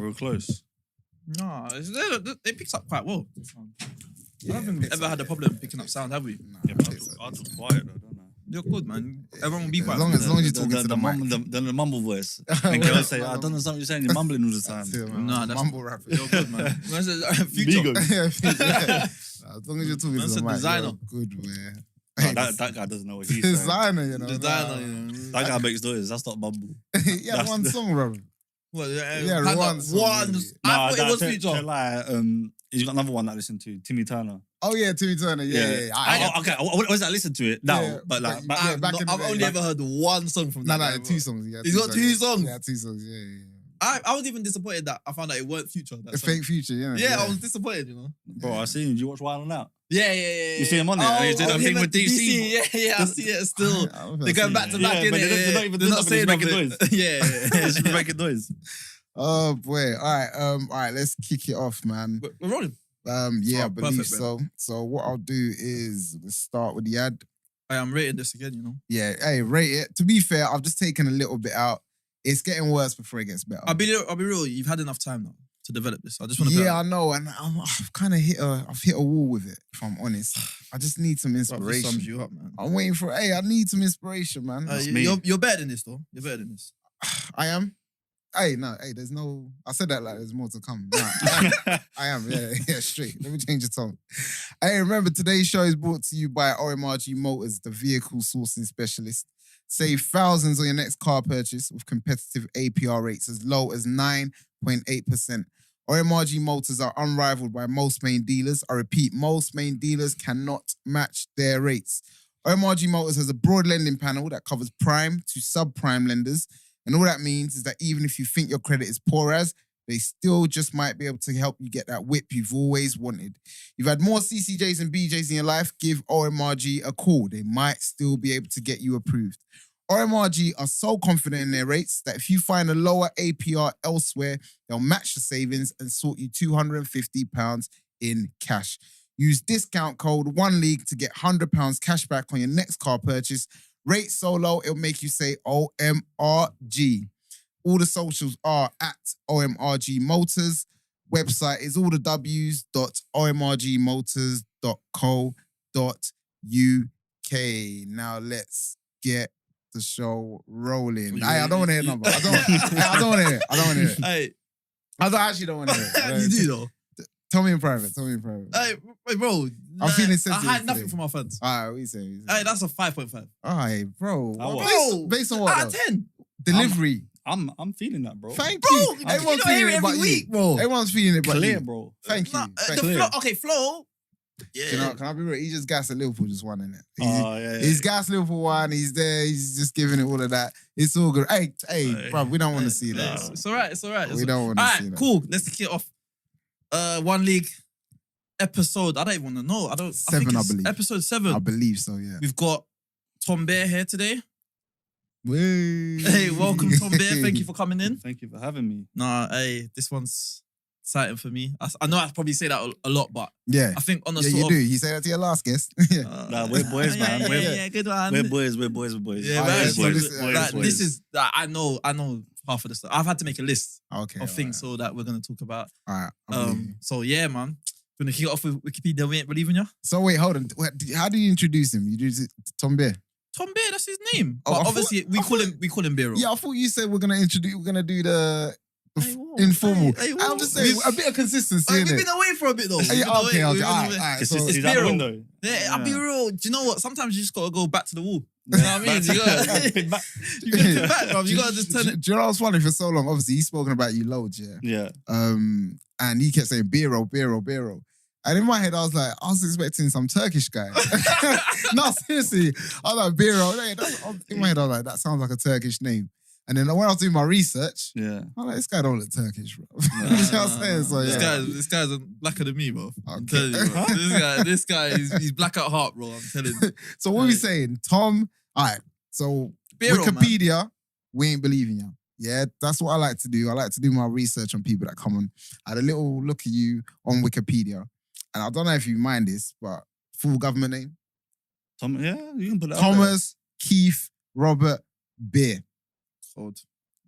real close. No, it picks up quite well. I haven't ever had a problem picking up sound, have we? Yeah, but I'll talk quiet though, don't I? You're good, man. Everyone will be quiet. As long as you're talking to the mic. The mumble voice. And girls say, I don't know what you're saying, you're mumbling all the time. Nah, that's mumble rapper. You're good, man. Future. As long as you're talking to the mic, designer. you're good, man. No, that guy doesn't know what he's saying. Designer, you know. Designer, you know. That guy makes noise, that's not mumble. Yeah, one song, bro. What, Yeah, one. one song, really. I thought it was Future. He's got another one that I listen to, Timmy Turner. Oh yeah, Timmy Turner. Yeah. Okay, I was I listen to it now, Yeah, but like, back in the I've day, only ever heard one song from that. No, 2 songs. He's got 2 songs. Yeah, 2 songs. Yeah. I was even disappointed that I found out it weren't Future. A fake Future, yeah. Yeah, I was disappointed, you know. bro, I seen him. Did you watch Wild 'N Out? Yeah. You see him on there? He's doing that thing with DC. Yeah, I see it still. They're going back to back, but innit? they're not saying making noise. Yeah. It's just making noise. Oh boy. All right, let's kick it off, man. We're rolling. Yeah, I believe perfect, so. So what I'll do is let's start with the ad. I am rating this again, you know. Yeah, hey, rate it. To be fair, I've just taken a little bit out. It's getting worse before it gets better. I'll be real. You've had enough time now to develop this. I just want to. Yeah, I know, and I've kind of hit a wall with it. If I'm honest, I just need some inspiration. Sums you up, man. I'm waiting for. Hey, I need some inspiration, man. You're better than this, though. You're better than this. I am. Hey, there's no. I said that like there's more to come. Nah, I am. Yeah, straight. Let me change the tone. Hey, remember today's show is brought to you by OMRG Motors, the vehicle sourcing specialist. Save thousands on your next car purchase with competitive APR rates as low as 9.8%. OMRG Motors are unrivaled by most main dealers. I repeat, most main dealers cannot match their rates. OMRG Motors has a broad lending panel that covers prime to subprime lenders. And all that means is that even if you think your credit is poor as, they still just might be able to help you get that whip you've always wanted. You've had more CCJs and BJs in your life, give OMRG a call. They might still be able to get you approved. OMRG are so confident in their rates that if you find a lower APR elsewhere, they'll match the savings and sort you £250 in cash. Use discount code ONELEAGUE to get £100 cash back on your next car purchase. Rate so low, it'll make you say OMRG. All the socials are at OMRG Motors. Website is allthews.omrgmotors.co.uk. Now let's get the show rolling. I don't want to hear a number. I don't want to hear it. Hey, I actually don't want to hear it. You do though. Tell me in private. Hey, bro. I'm feeling sensitive. I had nothing today. from our fans. All right, what you say? Hey, that's a 5.5. All right, bro. Based on what? Out of 10. Delivery. I'm feeling that, bro. Thank bro, you. Everyone's feeling it every week, bro. Everyone's feeling it, but Clear, you. bro. Thank you. Flo. Yeah. Can I be real? He just gassed at Liverpool just won, innit? Yeah. He's gassed Liverpool one. He's there. He's just giving it all of that. It's all good. Hey, bro, we don't want to see that. It's all right. We don't want to see that. All right, cool. Let's kick it off. One League episode. I don't even want to know. 7, I believe. Episode 7. I believe so, yeah. We've got Tom Beere here today. Wait. Hey, welcome, Tom Beere. Thank you for coming in. Thank you for having me. Nah, hey, this one's exciting for me. I know I probably say that a lot, but yeah, I think on the yeah, sort you of... do. You say that to your last guest. Nah, we're boys, man. Yeah, good one. We're boys. Yeah, this is... I know half of the stuff. I've had to make a list of things so that we're going to talk about. All right. So yeah, man. We're going to kick it off with Wikipedia. We ain't believing you. So wait, hold on. How do you introduce him? You do Tom Beere? Tom Beere, that's his name. But obviously, we call him Beere. Yeah, I thought you said we're gonna do the informal. I'm just saying a bit of consistency. We've been away for a bit though. Okay. All right. It's So out the window. Yeah, I'll be real. Do you know what? Sometimes you just gotta go back to the wall. You know what I mean? You gotta pick back, bro. You gotta just turn it. Do you know what's funny? For so long, obviously, he's spoken about you loads, yeah. Yeah. And he kept saying Beere. And in my head, I was expecting some Turkish guy. No, seriously. I was like, Beere. In my head, I was like, that sounds like a Turkish name. And then when I was doing my research, I'm like, this guy don't look Turkish, bro. You know what I'm saying? So, yeah. This guy's blacker than me, bro. I'm Okay. telling you, bro. This guy, he's black at heart, bro. I'm telling you. So what are we saying? Tom, all right. So Beere, Wikipedia, we ain't believing you. Yeah, that's what I like to do. I like to do my research on people that come on. I had a little look at you on Wikipedia. And I don't know if you mind this, but full government name? You can put it Thomas Keith Robert Beere. Sold.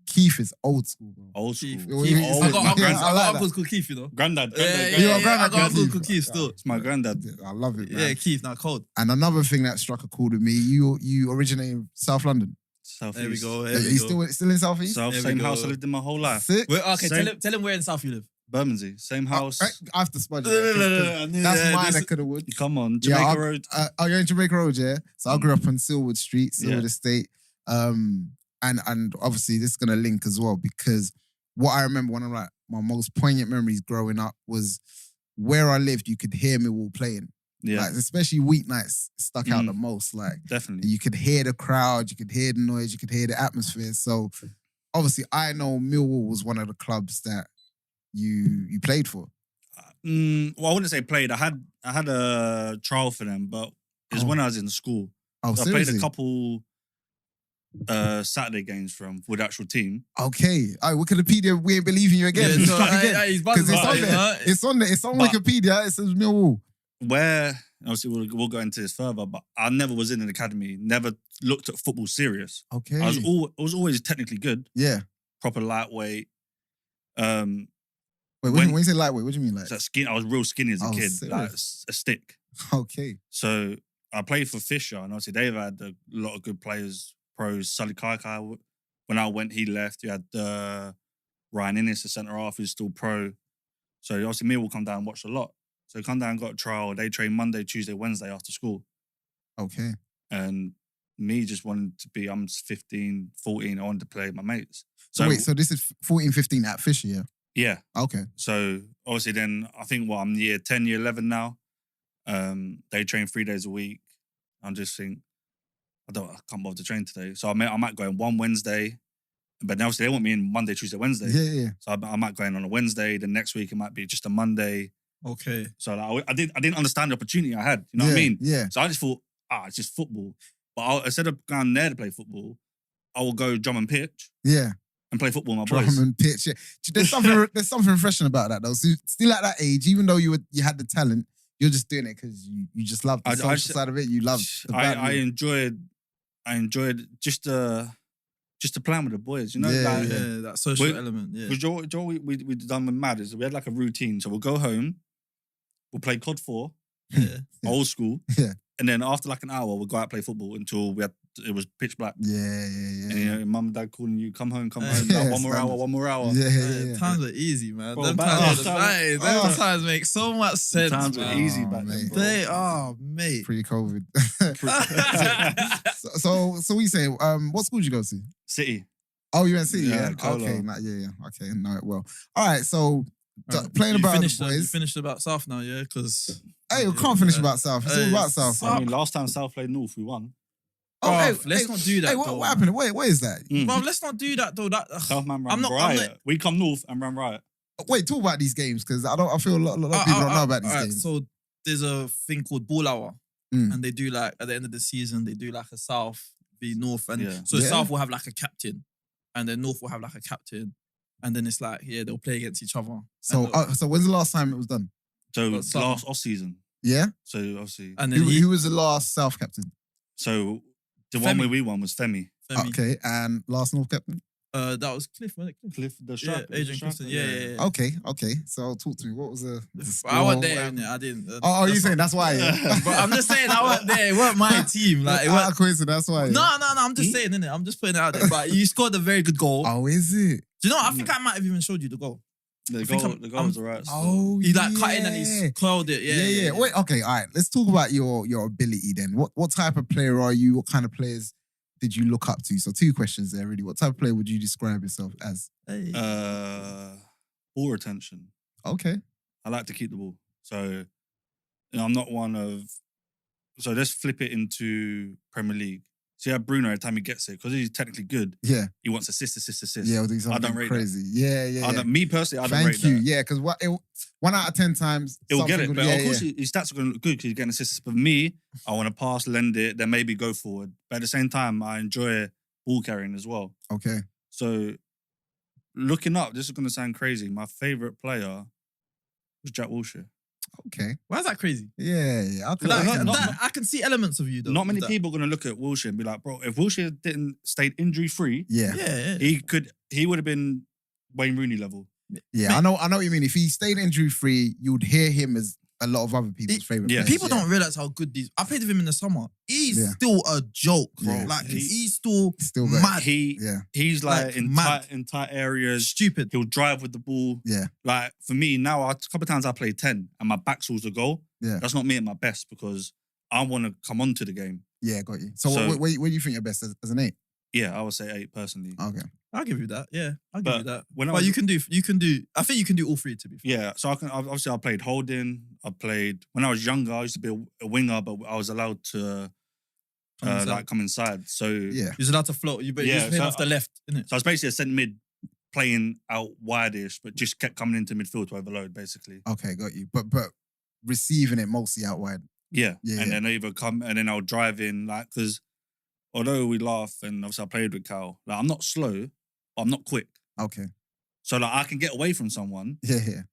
Keith is old school, bro. Old school. Keith. I got uncles called Keith, you know. Granddad. I got Uncle Keith still. It's my granddad. I love it, man. Yeah, Keith, not cold. And another thing that struck a chord with me, you originate in South London. South There we East. go. Are you still in South East? South, There we same go. house I lived in my whole life. Sick. Okay, Same- tell him where in South you live. Bermondsey, same house. I have to smudge No, it. That's my neck of the woods. Come on, Jamaica Road. You're in Jamaica Road, yeah? So I grew up on Silwood Street, Silwood Yeah. Estate. And obviously this is going to link as well because what I remember, one of my most poignant memories growing up was where I lived, you could hear Millwall playing. Yeah, Like, especially weeknights stuck out the most. Like, definitely. you could hear the crowd, you could hear the noise, you could hear the atmosphere. So obviously I know Millwall was one of the clubs that you played for. Well, I wouldn't say played. I had a trial for them, but it was when I was in school. Oh, So I seriously? played a couple Saturday games with the actual team. Okay. All right, Wikipedia, we ain't believing you again. Yeah, so, Start again. he's 'Cause buzzing it's on about it, there. huh? It's on there. It's on But- Wikipedia. It says Millwall. Where obviously we'll go into this further, but I never was in an academy. Never looked at football serious. Okay. I was always technically good, Yeah. proper lightweight. Wait, when you say lightweight, what do you mean like? So I was real skinny as a Oh, kid, serious? like a stick. Okay. So I played for Fisher, and obviously they've had a lot of good players, pros. Sully Kaikai, when I went, he left. You had Ryan Innes, the centre half, who's still pro. So obviously me will come down and watch a lot. So come down, got a trial. They train Monday, Tuesday, Wednesday after school. Okay. And me just wanted to be, I'm 15, 14, I wanted to play with my mates. So wait, so this is 14, 15 at Fisher, yeah? Yeah. Okay. So obviously then, I think I'm year 10, year 11 now. They train 3 days a week. I'm just think, I can't bother to train today. So I might go in one Wednesday, but obviously they want me in Monday, Tuesday, Wednesday. Yeah. So I might go in on a Wednesday. The next week it might be just a Monday. Okay. So like, I didn't understand the opportunity I had. You know what I mean? Yeah. So I just thought, it's just football. But instead of going there to play football, I will go drum and pitch Yeah. and play football with my Drum boys. and pitch. Yeah. There's something refreshing about that though. So still at that age, even though you had the talent, you're just doing it because you just love the social side of it. You love the I enjoyed just the playing with the boys, you know? Yeah, like, that social element. Yeah. Because Joe, we done with Mad is we had like a routine. So we'll go home, we'll play COD 4, Yeah. old school. Yeah. And then after like an hour, we'll go out and play football until it was pitch black. Yeah. And you know, mum and dad calling you, come home. Yeah, Like, one more hour. Yeah. Times were easy, man. Bro, Them back- times make so much sense. Times were man. easy back then, mate. bro. Mate. Pre-COVID. so what you saying? What school did you go to? City. Oh, you went City, yeah? Colo. Okay, okay, know it well. All right, so playing You about finished, the you boys. finished about South now, yeah? Because Hey, we can't finish about South. It's all about South. I mean, last time South played North, we won. let's not do that. Hey, though. what happened? What is that? Bro, let's not do that though. South man ran I'm not- riot. We come North and ran riot. Wait, talk about these games because I feel a lot of people don't know about these alright, games. So there's a thing called Ball Hour, Mm. and they do like at the end of the season they do like a South v North, and Yeah. so Yeah. South will have like a captain, and then North will have like a captain, and then it's like they'll play against each other. So when's the last time it was done? So But some- last off season. Yeah. So obviously, and then Who was the last South captain? so the Femi. one where we won was Femi. Femi. Okay, and last North captain. That was Cliff, wasn't it? Cliff, the Yeah, striker. Adrian striker, Clifton. Yeah. Okay. So talk to me. What was the I wasn't score? there, innit? I didn't. Oh, you that's saying not- that's why? Yeah. But I'm just saying I wasn't there. It weren't my team. Like it weren't. Quiz, that's why. Yeah. No. I'm just saying, innit? I'm just putting it out there. But you scored a very good goal. Oh, is it? Do you know what? I think I might have even showed you the goal. The think goal was alright. Oh, He like cut in and he curled it. Yeah. Wait, okay, all right. Let's talk about your ability then. What type of player are you? What kind of players did you look up to? So 2 questions there, really. What type of player would you describe yourself as? Hey. Ball retention. Okay. I like to keep the ball. So I'm not one of. So let's flip it into Premier League. See how Bruno, every time he gets it, because he's technically good, Yeah. he wants assist. Yeah, we'll do something I don't rate crazy. Yeah. Me personally, I don't Thank rate you. that. Yeah, because 1 out of 10 times He'll get it, something but good- of course his stats are going to look good because he's getting assists. But me, I want to pass, lend it, then maybe go forward. But at the same time, I enjoy ball carrying as well. Okay. So looking up, this is going to sound crazy. My favourite player was Jack Wilshere. Okay. Why is that crazy? Yeah. I can see elements of you though. Not many people are gonna look at Wilshere and be like, bro, if Wilshere didn't stay injury free, he would have been Wayne Rooney level. Yeah, I know what you mean. If he stayed injury free, you would hear him as a lot of other people's favorite players. People don't realize how good these. I played with him in the summer. He's still a joke, bro. Yeah. Like he's still mad. He's like in tight areas. Stupid. He'll drive with the ball. Yeah. Like for me now, a couple of times I played 10 and my back's towards the goal. Yeah. That's not me at my best because I want to come onto the game. Yeah, got you. So where do you think you're best as an 8? Yeah, I would say 8 personally. Okay. I'll give you that. Yeah, I'll give you that. But you can do. I think you can do all three to be fair. Yeah, so I played holding. I played when I was younger. I used to be a winger, but I was allowed to come inside. So you was allowed to float. You played off the left, innit? So I was basically a centre mid playing out wide-ish, but just kept coming into midfield to overload, basically. Okay, got you. But receiving it mostly out wide. Yeah. Then either come and then I'll drive in because although we laugh and obviously I played with Cal, like I'm not slow, but I'm not quick. Okay. So like I can get away from someone. Yeah.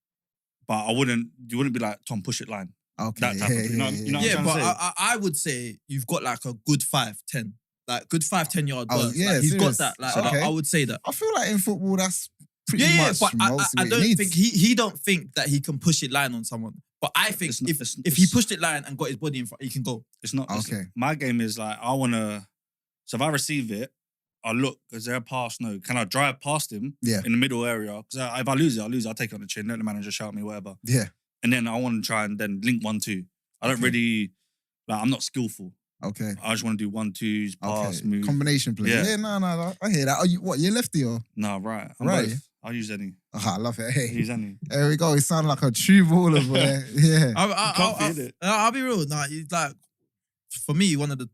But you wouldn't be like, Tom, push it line. Okay. That type of, you know what I'm but saying? I would say you've got like a good 5-10. Like good 5-10 yard burst. Yeah, he's got that. Like I would say that. I feel like in football that's pretty much but most I don't think he don't think that he can push it line on someone. But I think if he pushed it line and got his body in front, he can go. It's not okay. My game is like I wanna. So if I receive it, I look, is there a pass? No. Can I drive past him in the middle area? Because if I lose it, I'll take it on the chin, let the manager shout me, whatever. Yeah. And then I want to try and then link 1-2. I don't really, I'm not skillful. Okay. I just want to do 1-2s, pass, move. Combination play. Yeah, no, I hear that. Are you what? You're lefty or? No, right. I'm right. both. I'll use any. Oh, I love it. Hey. Use any. There we go. He sound like a true baller, boy. Yeah. I'll be real. Nah, he's like, for me, one of the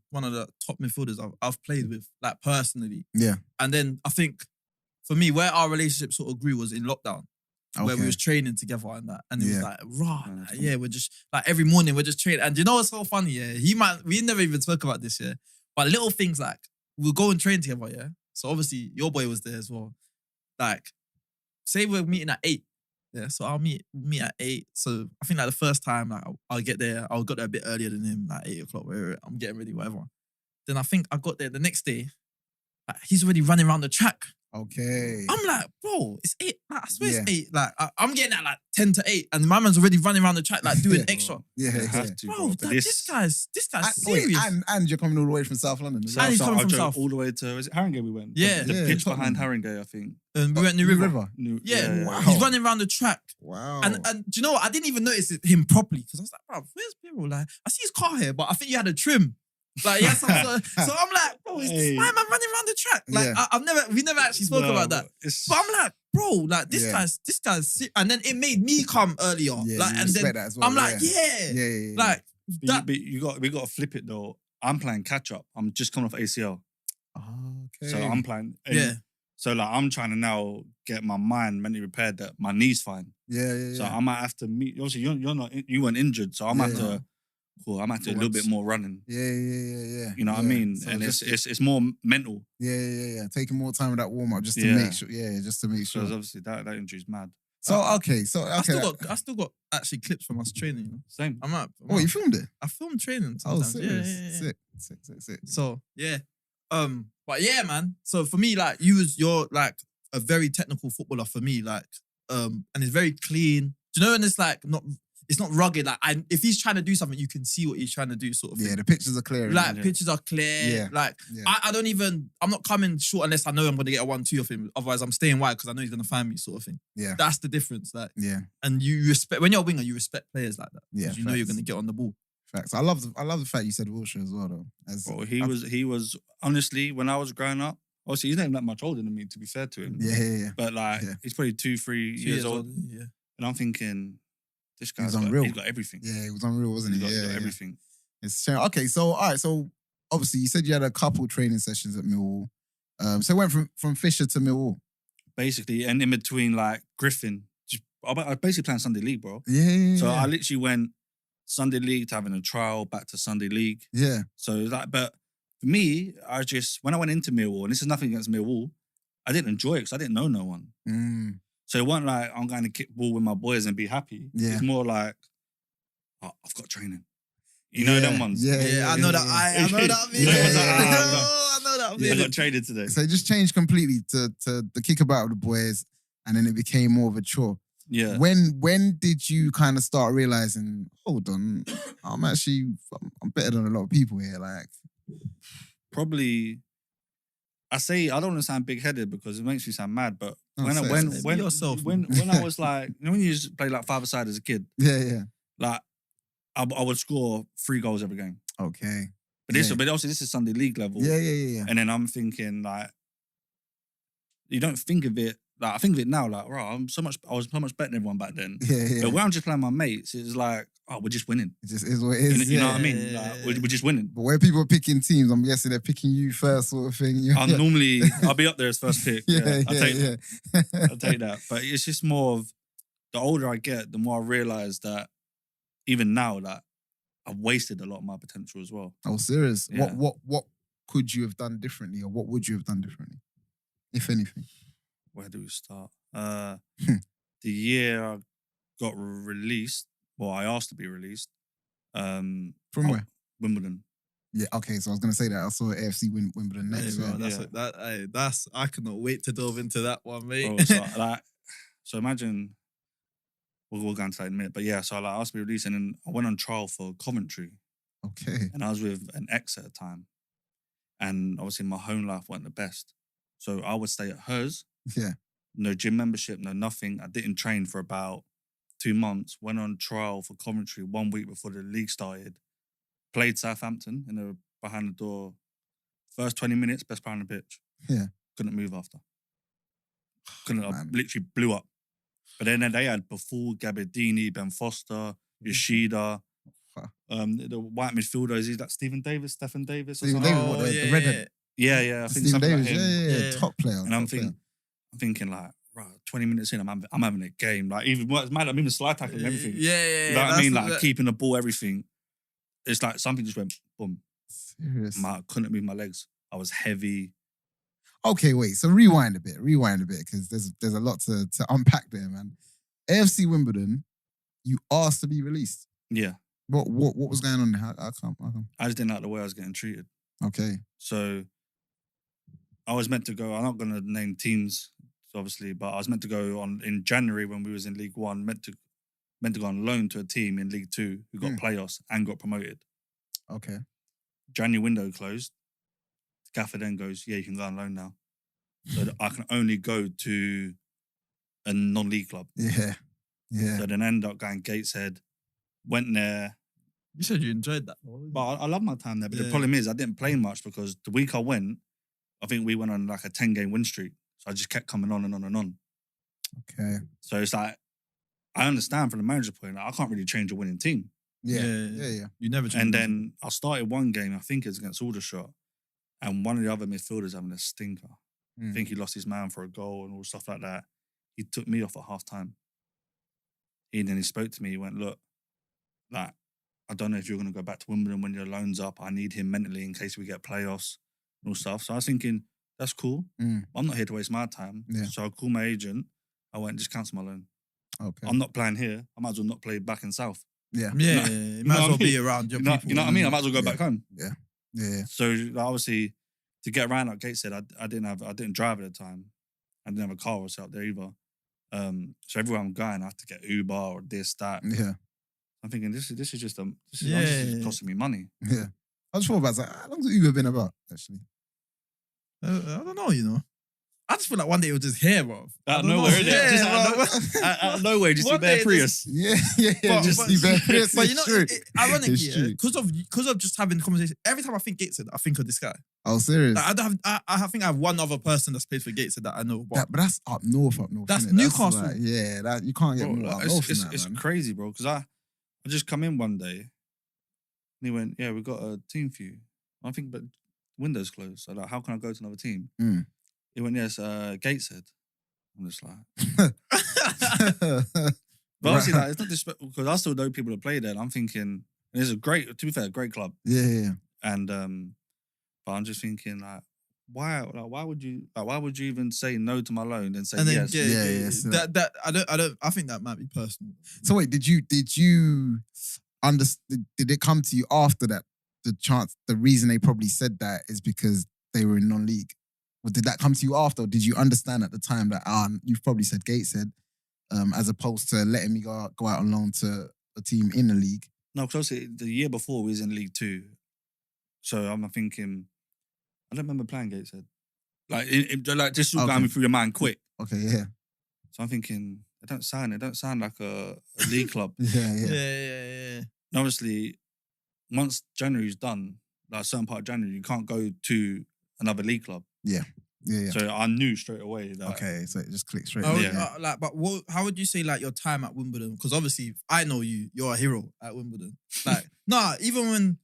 top midfielders I've played with, like personally. Yeah. And then I think for me, where our relationship sort of grew was in lockdown. Where we was training together and that. And it was like, we're just like every morning we're just training. And you know what's so funny, we never even spoke about this, but little things like we'll go and train together, So obviously your boy was there as well. Like, say we're meeting at 8. Yeah, so I'll meet at 8. So I think like the first time, like I'll get there, I got there a bit earlier than him, like 8 o'clock, where I'm getting ready, whatever. Then I think I got there the next day, like, he's already running around the track. Okay. I'm like, bro, it's 8. Like, I swear it's 8. Like, I'm getting at like 10 to 8, and my man's already running around the track, like doing extra. Yeah, bro. This guy's serious. And you're coming all the way from South London. And he's coming from South. All the way to, is it Haringey we went? Yeah. The pitch behind Haringey, I think. And we went New River. Yeah. Wow. He's running around the track. Wow. And do you know what? I didn't even notice him properly because I was like, bro, where's Beere? Like, I see his car here, but I think you had a trim. Like, so I'm like, bro, is this my man running around the track? Like, we never actually spoke about that. But I'm like, bro, like this guy's, and then it made me come earlier. Yeah, like, and then that as well, I'm like, like that. We got to flip it though. I'm playing catch up. I'm just coming off ACL. Okay. So I'm playing. So like I'm trying to now get my mind mentally prepared that my knee's fine. Yeah. So I might have to meet. Obviously, you weren't injured, so I'm have to. Cool, I'm have to do a little bit more running. Yeah. You know what I mean? So and it's more mental. Yeah. Taking more time with that warm up just to make sure. Yeah, just to make sure. Because obviously that injury's mad. So I still got actually clips from us training. You know? Same. I'm up. You filmed it? I filmed training. Oh, serious? Sick. So yeah, but yeah, man. So for me, like you're like a very technical footballer for me, like and it's very clean. Do you know? And it's like it's not rugged. Like, if he's trying to do something, you can see what he's trying to do, sort of thing. Yeah, the pictures are clear. Like, pictures are clear. Yeah. Like, I don't even, I'm not coming short unless I know I'm going to get a 1-2 of him. Otherwise, I'm staying wide because I know he's going to find me, sort of thing. Yeah. That's the difference. Like, yeah. And you respect, when you're a winger, you respect players like that. Yeah. You know you're going to get on the ball. Facts. I love the fact you said Wilshere as well, though. Bro, he was, honestly, when I was growing up, obviously, he's not even that much older than me, to be fair to him. Yeah. But, like, he's probably 2-3 years old. Yeah. And I'm thinking, this guy's unreal. He's got everything. Yeah, he was unreal, wasn't he? He's got everything. It's okay. So all right. So obviously, you said you had a couple training sessions at Millwall. So it went from Fisher to Millwall. Basically, and in between, like Griffin, I basically playing Sunday League, bro. Yeah. So I literally went Sunday League to having a trial, back to Sunday League. Yeah. So but for me, when I went into Millwall, and this is nothing against Millwall, I didn't enjoy it because I didn't know no one. So it wasn't like I'm going to kick ball with my boys and be happy. Yeah. It's more like oh, I've got training. You know them ones? Yeah, I know that. I know that. I know that. I got traded today. So it just changed completely to the kickabout with the boys, and then it became more of a chore. Yeah. When did you kind of start realizing, hold on, I'm better than a lot of people here? Like, probably, I don't want to sound big headed because it makes me sound mad, but when I was like, you know, when you used to play like five-a-side as a kid, like I would score 3 goals every game. Okay. But also this is Sunday league level. Yeah. And then I'm thinking like, you don't think of it. Like I think of it now, like, right, I was so much better than everyone back then. Yeah. But when I'm just playing my mates, it's like, oh, we're just winning. It just is what it is. You know what I mean? Like, we're just winning. But when people are picking teams, I'm guessing they're picking you first, sort of thing. I'll be up there as first pick. I'll take that. But it's just more of the older I get, the more I realise that even now, that I've wasted a lot of my potential as well. Oh, serious? Yeah. What could you have done differently, or what would you have done differently, if anything? Where do we start? The year I got released, well, I asked to be released. From where? Wimbledon. Yeah, okay, so I was going to say that. I saw AFC Wimbledon next. That's I cannot wait to delve into that one, mate. Bro, so imagine, we'll go into that in a minute, but yeah, so I asked to be released and then I went on trial for Coventry. Okay. And I was with an ex at the time. And obviously my home life wasn't the best. So I would stay at hers. Yeah. No gym membership, no nothing. I didn't train for about 2 months. Went on trial for Coventry 1 week before the league started. Played Southampton in the behind the door. First 20 minutes, best player on the pitch. Yeah. Couldn't move after. I literally blew up. But then they had Buffon, Gabbiadini, Ben Foster, Yoshida. The white midfielder, is he like Stephen Davis? Stephen Davis, the redhead. Yeah. I think Stephen Davis, like him. Yeah. Top player. And I'm thinking like, right, 20 minutes in, I'm having a game. Like even it's mad, I'm even slide tackling and everything. Yeah. You know what I mean? Like keeping the ball, everything. It's like something just went boom. Serious. I couldn't move my legs. I was heavy. Okay, wait. So rewind a bit, because there's a lot to unpack there, man. AFC Wimbledon, you asked to be released. Yeah. What was going on there? How come? I just didn't like the way I was getting treated. Okay. So I was meant to go, I'm not going to name teams, obviously, but I was meant to go on in January when we was in League One, meant to go on loan to a team in League Two who got playoffs and got promoted. Okay. January window closed. The gaffer then goes, yeah, you can go on loan now. So that I can only go to a non-league club. Yeah. So then I ended up going Gateshead, went there. You said you enjoyed that. But I love my time there. But the problem is I didn't play much because the week I went, I think we went on like a 10-game win streak. So I just kept coming on and on and on. Okay. So it's like, I understand from the manager's point, like, I can't really change a winning team. Yeah. You never change. And then I started one game, I think it was against Aldershot, and one of the other midfielders having a stinker. I think he lost his man for a goal and all stuff like that. He took me off at half time. And then he spoke to me, he went, look, like, I don't know if you're going to go back to Wimbledon when your loan's up. I need him mentally in case we get playoffs and all stuff. So I was thinking, that's cool. I'm not here to waste my time. Yeah. So I called my agent. I went, just cancel my loan. Okay. I'm not playing here. I might as well not play back in South. Yeah. You might as well be around your people. You know what I mean? I might as well go back home. Yeah. So like, obviously, to get around, like Kate said, I didn't drive at the time. I didn't have a car or out there either. So everywhere I'm going, I have to get Uber or this, that. Yeah. I'm thinking this is just costing me money. Yeah. I just thought about like, how long's Uber been about, actually? I don't know, you know. I just feel like one day it was just here, bro. Out of nowhere, isn't it? Just out of nowhere, just see Beere Prius. Yeah. Just see Beere Prius. But you know, ironically, because of just having the conversation, every time I think Gateshead, I think of this guy. Oh, serious? Like, I think I have one other person that's played for Gateshead that I know. But that's up north. That's Newcastle. That's like, you can't get more up north than that, it's man. crazy, bro. Because I just come in one day and he went, yeah, we've got a team for you. I think, but window's closed. So like, how can I go to another team? He went, yes, Gateshead. I'm just like... But obviously, like, it's not disrespectful because I still know people that play there. And I'm thinking, it's a great, to be fair, a great club. Yeah. And but I'm just thinking, like, why would you even say no to my loan and say yes? Yes. I think that might be personal. So wait, did you did it come to you after that? The reason they probably said that is because they were in non-league. Or did that come to you after? Or did you understand at the time that you've probably said Gateshead, as opposed to letting me go out on loan to a team in the league? No, because the year before we was in League 2. So I'm thinking, I don't remember playing Gateshead. Like, this is all going through your mind quick. Okay, yeah. So I'm thinking, it don't sound like a league club. Yeah. And obviously, once January's done, like a certain part of January, you can't go to another league club. Yeah. So I knew straight away that. Okay, so it just clicked straight. But how would you say like your time at Wimbledon? Because obviously I know you're a hero at Wimbledon. Like, even when,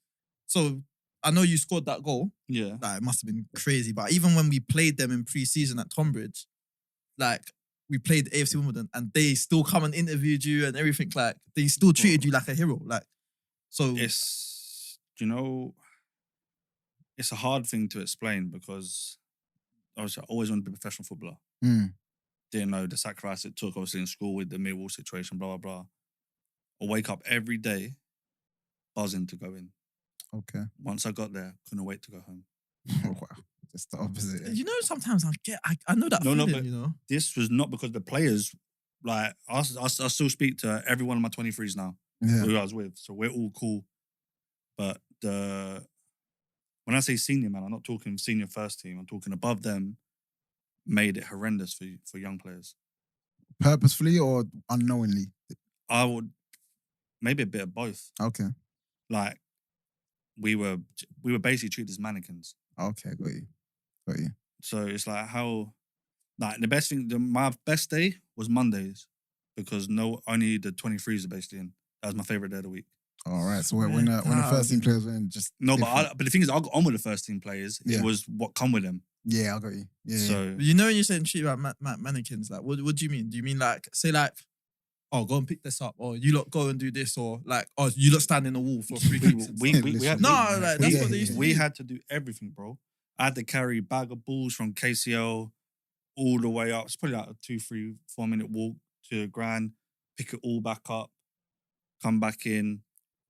so I know you scored that goal. Yeah. Like, it must have been crazy. But even when we played them in pre-season at Tonbridge, like we played AFC Wimbledon and they still come and interviewed you and everything. Like, they still treated you like a hero. Like, so it's a hard thing to explain because obviously I always wanted to be a professional footballer. Didn't know the sacrifice it took, obviously, in school with the Millwall situation, blah, blah, blah. I wake up every day buzzing to go in. Okay. Once I got there, couldn't wait to go home. Oh, wow. Just the opposite. you know, sometimes I know that feeling, but you know. This was not because the players, like, I still speak to every one of my 23s now who I was with. So we're all cool. But when I say senior, man, I'm not talking senior first team. I'm talking above them. Made it horrendous for young players. Purposefully or unknowingly? I would maybe a bit of both. Okay. Like we were basically treated as mannequins. Okay, got you. So it's like how, like the best thing. My best day was Mondays because only the 23s are basically in. That was my favorite day of the week. All right. So when the first team players were in, just but the thing is, I got on with the first team players. It was what come with them. Yeah, I got you. Yeah. So you know when you're saying treat about mannequins, like what do you mean? Do you mean like say like, oh, go and pick this up, or you lot go and do this, or like, oh, you lot stand in the wall for 3 weeks? we had that's what they used to do. We had to do everything, bro. I had to carry a bag of balls from KCL all the way up. It's probably like a 2, 3, 4 minute walk to the ground, pick it all back up, come back in.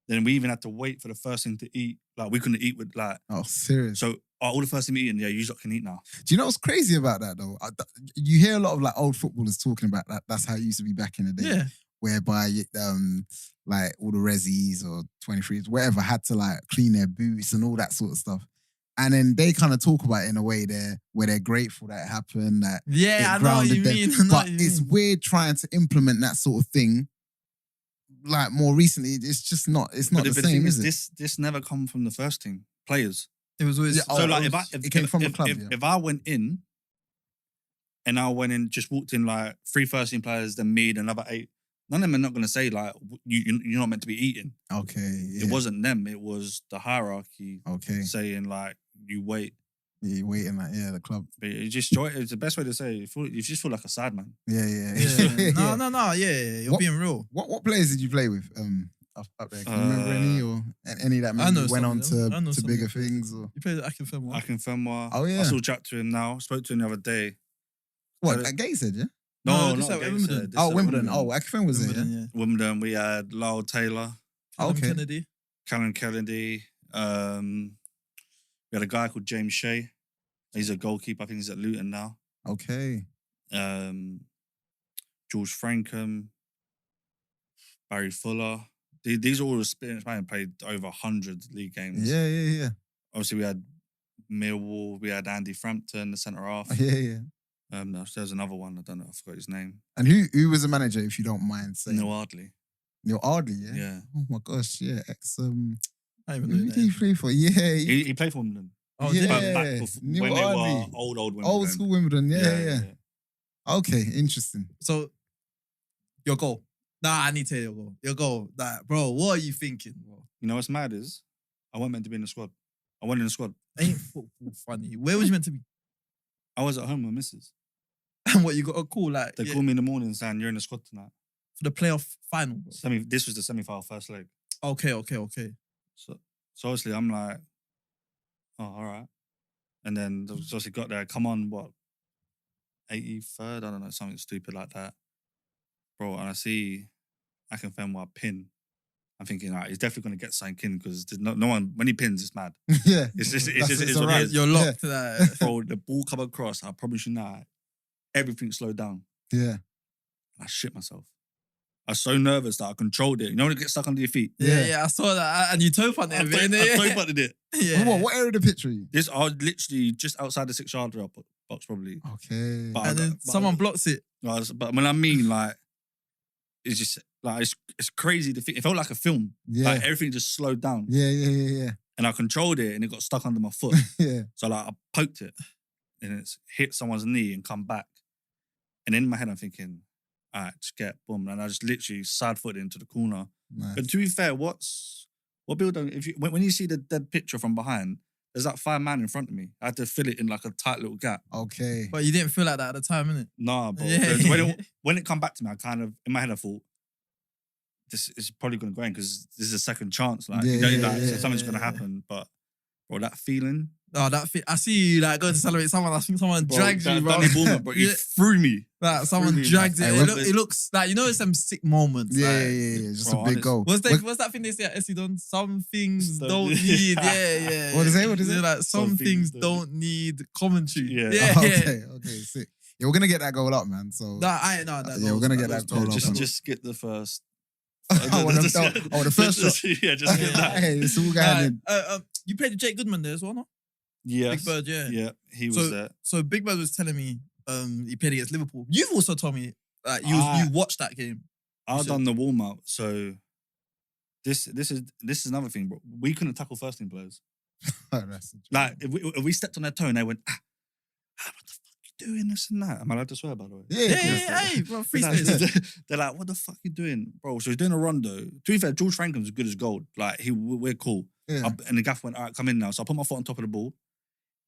Then we even had to wait for the first thing to eat. Like, we couldn't eat with, like... Oh, serious? So, all the first thing we eating, you lot can eat now. Do you know what's crazy about that, though? You hear a lot of, like, old footballers talking about that. That's how it used to be back in the day. Yeah. Whereby, like, all the resis or 23s, whatever, had to, like, clean their boots and all that sort of stuff. And then they kind of talk about it in a way where they're grateful that it happened, that I know what you mean. But it's weird trying to implement that sort of thing. Like more recently, it's just not. It's not the same, is it? This never come from the first team players. It was always it came from the club. If I went in, and I went in, just walked in like 3 first team players, then me and another 8. None of them are not going to say like you're not meant to be eating. Okay, yeah. It wasn't them. It was the hierarchy. Okay, saying like you wait. Yeah, you're waiting like the club. But you just joy. It's the best way to say it. You just feel like a sad man. Yeah. No. Yeah. You're being real. What players did you play with? Up there. Can you remember any or any that maybe went on to bigger things? Or you played Akinfenwa. Akinfenwa. Oh yeah. I still chat to him now. Spoke to him the other day. What at Gateshead? Yeah. No, this not at Wimbledon. Wimbledon. Oh, Akinfenwa was there. Yeah. Wimbledon. We had Lyle Taylor. Callum Kennedy. We had a guy called James Shea. He's a goalkeeper. I think he's at Luton now. Okay. George Frankham, Barry Fuller. These are all experienced men, played over 100 league games. Yeah. Obviously, we had Millwall. We had Andy Frampton, the centre half. Yeah. There's another one. I don't know. I forgot his name. And who was the manager, if you don't mind saying? Neil Ardley. Neil Ardley, yeah? Yeah. Oh my gosh, yeah. I even who did he play for? Yeah. He played for Wimbledon. Oh, yeah. Back Neil when Ardley. they were old Wimbledon. Old school Wimbledon, yeah. Okay, interesting. So, your goal. Nah, I need to hear your goal. Your goal. Bro, what are you thinking, bro? You know what's mad is, I wasn't meant to be in the squad. I went in the squad. Ain't football funny. Where was you meant to be? I was at home with missus. And what, you got a call? Like, they called me in the morning saying, you're in the squad tonight. For the playoff final, bro. This was the semi-final first leg. Okay. So obviously I'm like, oh, all right. And then obviously got there, come on, what, 83rd? I don't know, something stupid like that. Bro, and I see Akinfenwa pin. I'm thinking, he's definitely going to get something in because no one, when he pins, it's mad. Yeah. It's just, It's what alright. it is. You're locked to that. Bro, the ball come across, I promise you now, everything slowed down. Yeah. I shit myself. I was so nervous that I controlled it. You know when it gets stuck under your feet? Yeah, I saw that. And you toe punted it. I toe punted it. Yeah. What area of the pitch are you? I was literally just outside the 6-yard box, probably. Okay. But And then someone blocks it. But when I mean, like, it's just, like, it's crazy to think. It felt like a film. Yeah. Like, everything just slowed down. Yeah. And I controlled it and it got stuck under my foot. Yeah. So, like, I poked it and it's hit someone's knee and come back. And in my head, I'm thinking, all right, just get boom. And I just literally side-footed into the corner. Nice. But to be fair, what build? When you see the dead picture from behind, there's like 5 men in front of me. I had to fill it in like a tight little gap. Okay. But you didn't feel like that at the time, innit? Nah, but Yeah. when it come back to me, I kind of in my head I thought, this is probably gonna go in because this is a second chance. Like, something's gonna happen. But bro, that feeling. Oh, I see you like going to celebrate someone. I think someone dragged you, bro. Danny Bournemouth, bro, he threw me. Like someone Threw me, dragged man. it. It looks like, you know, it's some sick moments. Yeah, like, yeah. Just Bro, a big goal. What's that thing they say at SC Don? Some things don't need. Yeah. What is it? What is it? Like some things don't need commentary. Yeah. Yeah. Okay, sick. Yeah, we're gonna get that goal up, man. So Yeah, we're gonna get that goal up. Just get the first. The first shot. Yeah, just get that. Hey, it's all going in. You played with Jake Goodman there as well, no? Yes. Big Bird, yeah. Yeah, he was there. So Big Bird was telling me he played against Liverpool. You've also told me you watched that game. I've done the warm up, so this is another thing, bro. We couldn't tackle first team players. Like if we stepped on their toe and they went, what the fuck you doing this and that? Am I allowed to swear, by the way? Yeah. Hey, bro, free space. They're like, what the fuck you doing, bro? So he's doing a rondo. To be fair, George Franklin's good as gold. Like we're cool. Yeah. And the gaff went, all right, come in now. So I put my foot on top of the ball.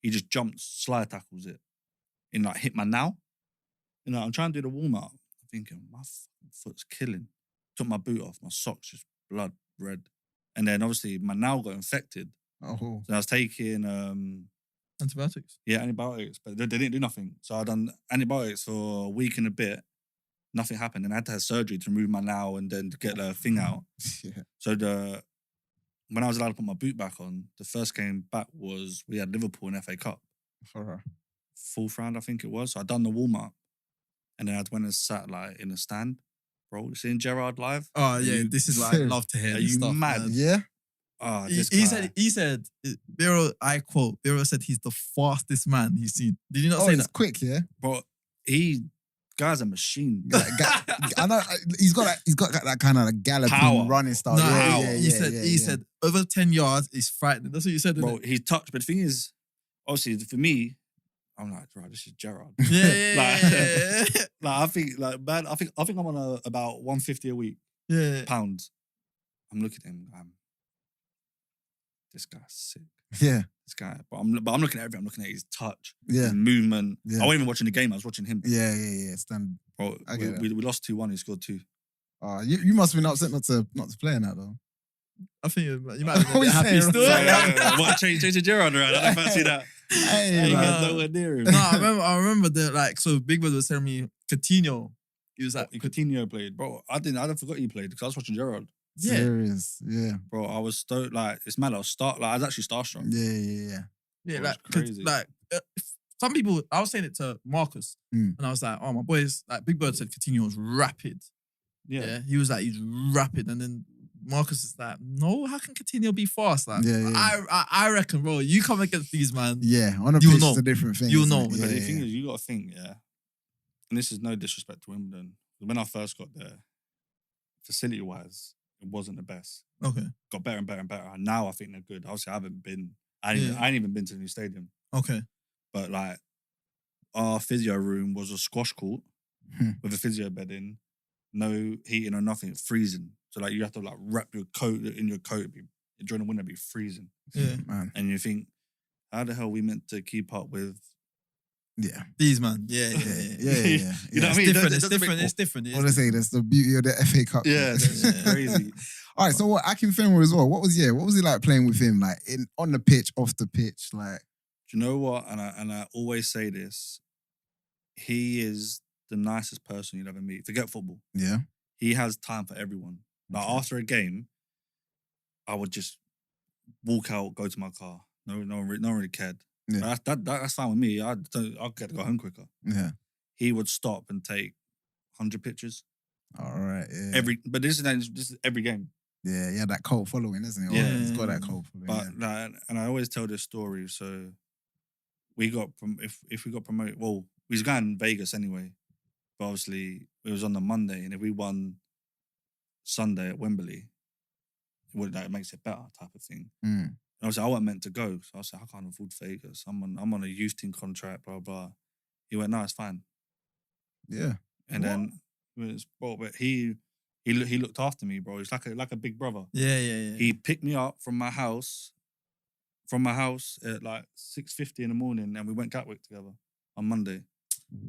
He just jumps, slide tackles it, and like hit my now. You know, I'm trying to do the warm up. I'm thinking my foot's killing. Took my boot off, my socks just blood red, and then obviously my now got infected. Oh. So I was taking Antibiotics. Yeah, antibiotics, but they didn't do nothing. So I done antibiotics for a week and a bit. Nothing happened, and I had to have surgery to remove my now and then to get the thing out. Yeah. So when I was allowed to put my boot back on, the first game back was we had Liverpool in FA Cup. Fourth round, I think it was. So I done the warm up, and then I went and sat like in a stand. Bro, seeing Gerrard live. Oh yeah, this is what I love to hear. Are this you stuff, mad? man. Yeah. Oh, He said, Beere, I quote, Beere said he's the fastest man he's seen. Did you not say He's that? quick, yeah. Bro, guy's a machine. I know he's got that kind of like galloping Power. running style. No, Yeah, he said over 10 yards is frightening. That's what you said, didn't Bro, it? he's touched. But the thing is, obviously, for me, I'm like, right, this is Gerrard. Yeah. Like, I think, like, man, I think I'm on about 150 a week pounds. I'm looking at him. This guy's sick. Yeah. This guy, but I'm looking at everything. I'm looking at his touch, Yeah. his movement. Yeah. I wasn't even watching the game. I was watching him. Yeah. Stand. Bro, I get we lost 2-1. He scored 2. You must have been upset not to play in that though. I think you might have been What happy you still. So, what change to Gerrard around? I don't fancy that. Hey, I ain't man. got nowhere near him. No, I remember that. Like, so Big Bird was telling me Coutinho. He was like, Coutinho played, bro. I forgot he played because I was watching Gerrard. yeah, Serious. Yeah. Bro, I was like, it's mad. I was actually starstruck. Yeah. yeah, Bro, like, it's crazy. Some people. I was saying it to Marcus, and I was like, "Oh, my boys." Like Big Bird said, Coutinho was rapid. Yeah. He was like, he's rapid, and then Marcus is like, "No, how can Coutinho be fast?" Like, Yeah. I reckon, bro, you come against these man. Yeah. On a You'll pitch, know. it's a different thing. You'll isn't know. it? But Yeah, the thing is, you got to think, and this is no disrespect to Wimbledon. When I first got there, facility-wise, it wasn't the best. Okay. Got better and better and better. And now I think they're good. Obviously, I ain't even been to the new stadium. Okay. But like, our physio room was a squash court with a physio bed in, no heating or nothing, freezing. So like, you have to like wrap your coat in your coat. During the winter, it'd be freezing. Yeah. Man. And you think, how the hell are we meant to keep up with? Yeah. These man. Yeah. Yeah. You know what I mean? It's different. What I say, that's the beauty of the FA Cup. Yeah, that's crazy. All right, so what Akin Fenway as well? What was it like playing with him? Like on the pitch, off the pitch, like. Do you know what? And I always say this. He is the nicest person you'd ever meet. Forget football. Yeah. He has time for everyone. Like after a game, I would just walk out, go to my car. No one really cared. Yeah. That's fine with me. I'll get to go home quicker. Yeah. He would stop and take 100 pictures. All right. Yeah. But this is every game. Yeah. Yeah. That cult following, isn't it? Yeah. He's got that cult following. But like, and I always tell this story. So we got if we got promoted. Well, we was going to Vegas anyway. But obviously it was on the Monday, and if we won Sunday at Wembley, that makes it better type of thing. Mm. And obviously, I wasn't meant to go, so I said, I can't afford Vegas. I'm on a youth team contract, blah blah. He went, no, it's fine. Yeah. And then, but he looked after me, bro. He's like a big brother. Yeah. He picked me up from my house at like 6:50 in the morning, and we went Gatwick together on Monday.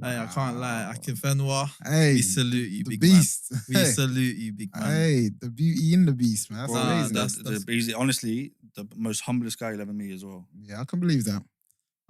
Hey, I can't lie. Akinfenwa, Hey, we salute you, the big beast. man. We salute you, big man. Hey, the beauty in the beast, man. That's Bro, amazing. he's honestly the most humblest guy you'll ever meet as well. Yeah, I can believe that.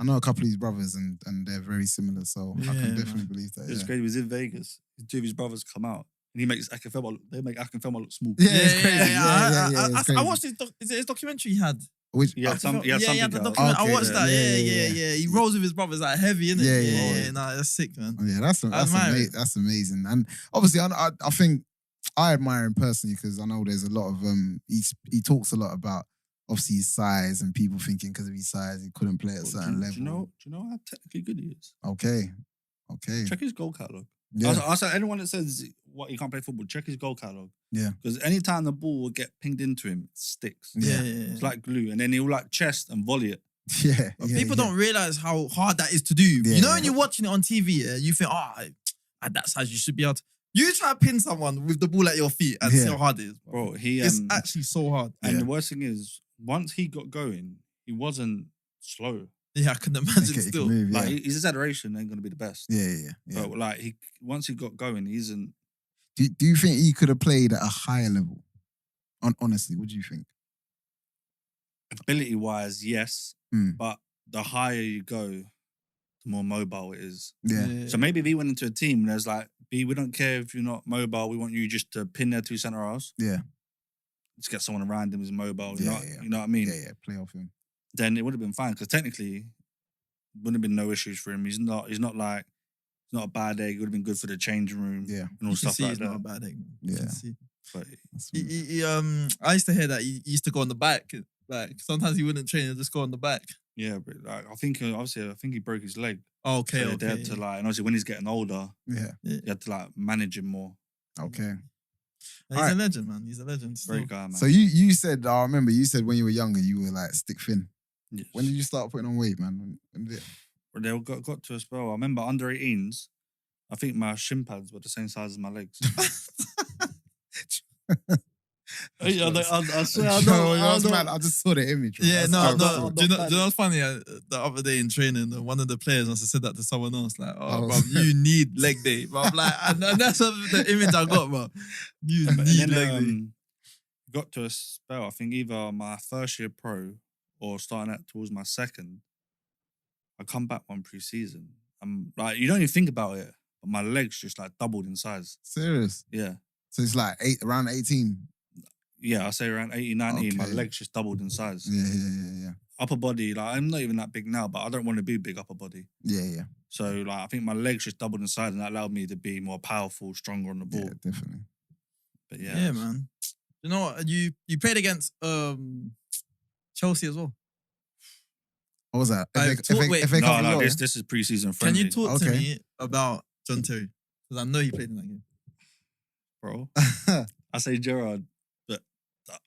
I know a couple of his brothers and they're very similar, so I Yeah, can definitely man. believe that. It's Yeah. crazy. He was in Vegas. Two of his brothers come out, and he makes Akinfenwa. They make Akinfenwa look small. Yeah, it's crazy. Yeah, it's I crazy. watched his documentary he had. Which, He had some. The girl. document. I Okay, watched that. yeah. Yeah. He rolls with his brothers like heavy, innit? Yeah. Nah, that's sick, man. yeah, admire it. that's amazing. And obviously, I think I admire him personally because I know there's a lot of he talks a lot about obviously his size and people thinking because of his size he couldn't play at a certain level. Do you know how technically good he is? Okay. Check his goal catalogue. Yeah. I say anyone that says what he can't play football, check his goal catalogue. Yeah. Because anytime the ball will get pinged into him, it sticks. Yeah. It's like glue, and then he'll like chest and volley it. Yeah. But people don't realize how hard that is to do. Yeah, You know, when you're watching it on TV, you think, at that size, you should be able to. You try to pin someone with the ball at your feet and see how hard it is. Bro, It's actually so hard. And the worst thing is, once he got going, he wasn't slow. Yeah, I can imagine He still. can move, Like his acceleration ain't gonna be the best. Yeah. But like once he got going, he isn't. Do you think he could have played at a higher level? Honestly, what do you think? Ability wise, yes. Mm. But the higher you go, the more mobile it is. Yeah. So maybe if he went into a team and there's like, B, we don't care if you're not mobile, we want you just to pin their two centre halves. Yeah. Just get someone around him who's mobile. Yeah. You know what I mean? Yeah. Play off him. Then it would have been fine because technically, wouldn't have been no issues for him. He's not a bad egg. It would have been good for the changing room. Yeah. And all stuff like It's not a that. bad egg, man. Yeah. You can see. But I used to hear that he used to go on the back. Like sometimes he wouldn't train, he'd just go on the back. yeah, but like I think he broke his leg. Okay, So they had to like, and obviously when he's getting older, Yeah. you had to like manage him more. Okay. He's Alright. a legend, man. He's a legend. still. Great guy, man. So you said, I remember you said when you were younger, you were like stick thin. Yes. When did you start putting on weight, man? When did it? But they got to a spell. I remember under 18s, I think my shin pads were the same size as my legs. I swear, I know. Man, I just saw the image. Bro. Yeah, That's no. dope. Do you know what's funny? The other day in training, one of the players must have said that to someone else. Like, Oh. bro, you need leg day. Bro, I'm like, and that's the image I got, bro. You And need then, leg day. got to a spell, I think either my first year pro or starting out towards my second, I come back one pre-season. I'm like, you don't even think about it, but my legs just like doubled in size. Serious. Yeah. So it's like around 18. Yeah, I say around 18, 19, my Okay. legs just doubled in size. Yeah. Upper body, like I'm not even that big now, but I don't want to be big upper body. Yeah. So like I think my legs just doubled in size and that allowed me to be more powerful, stronger on the ball. Yeah, definitely. But yeah. Yeah, man. You know what? You played against Chelsea as well. What was that? Wait. FA Cup No, as no, well, this is pre-season Can friendly. you talk to Okay. me about John Terry? Because I know he played in that game. Bro. yeah? I say Gerrard, but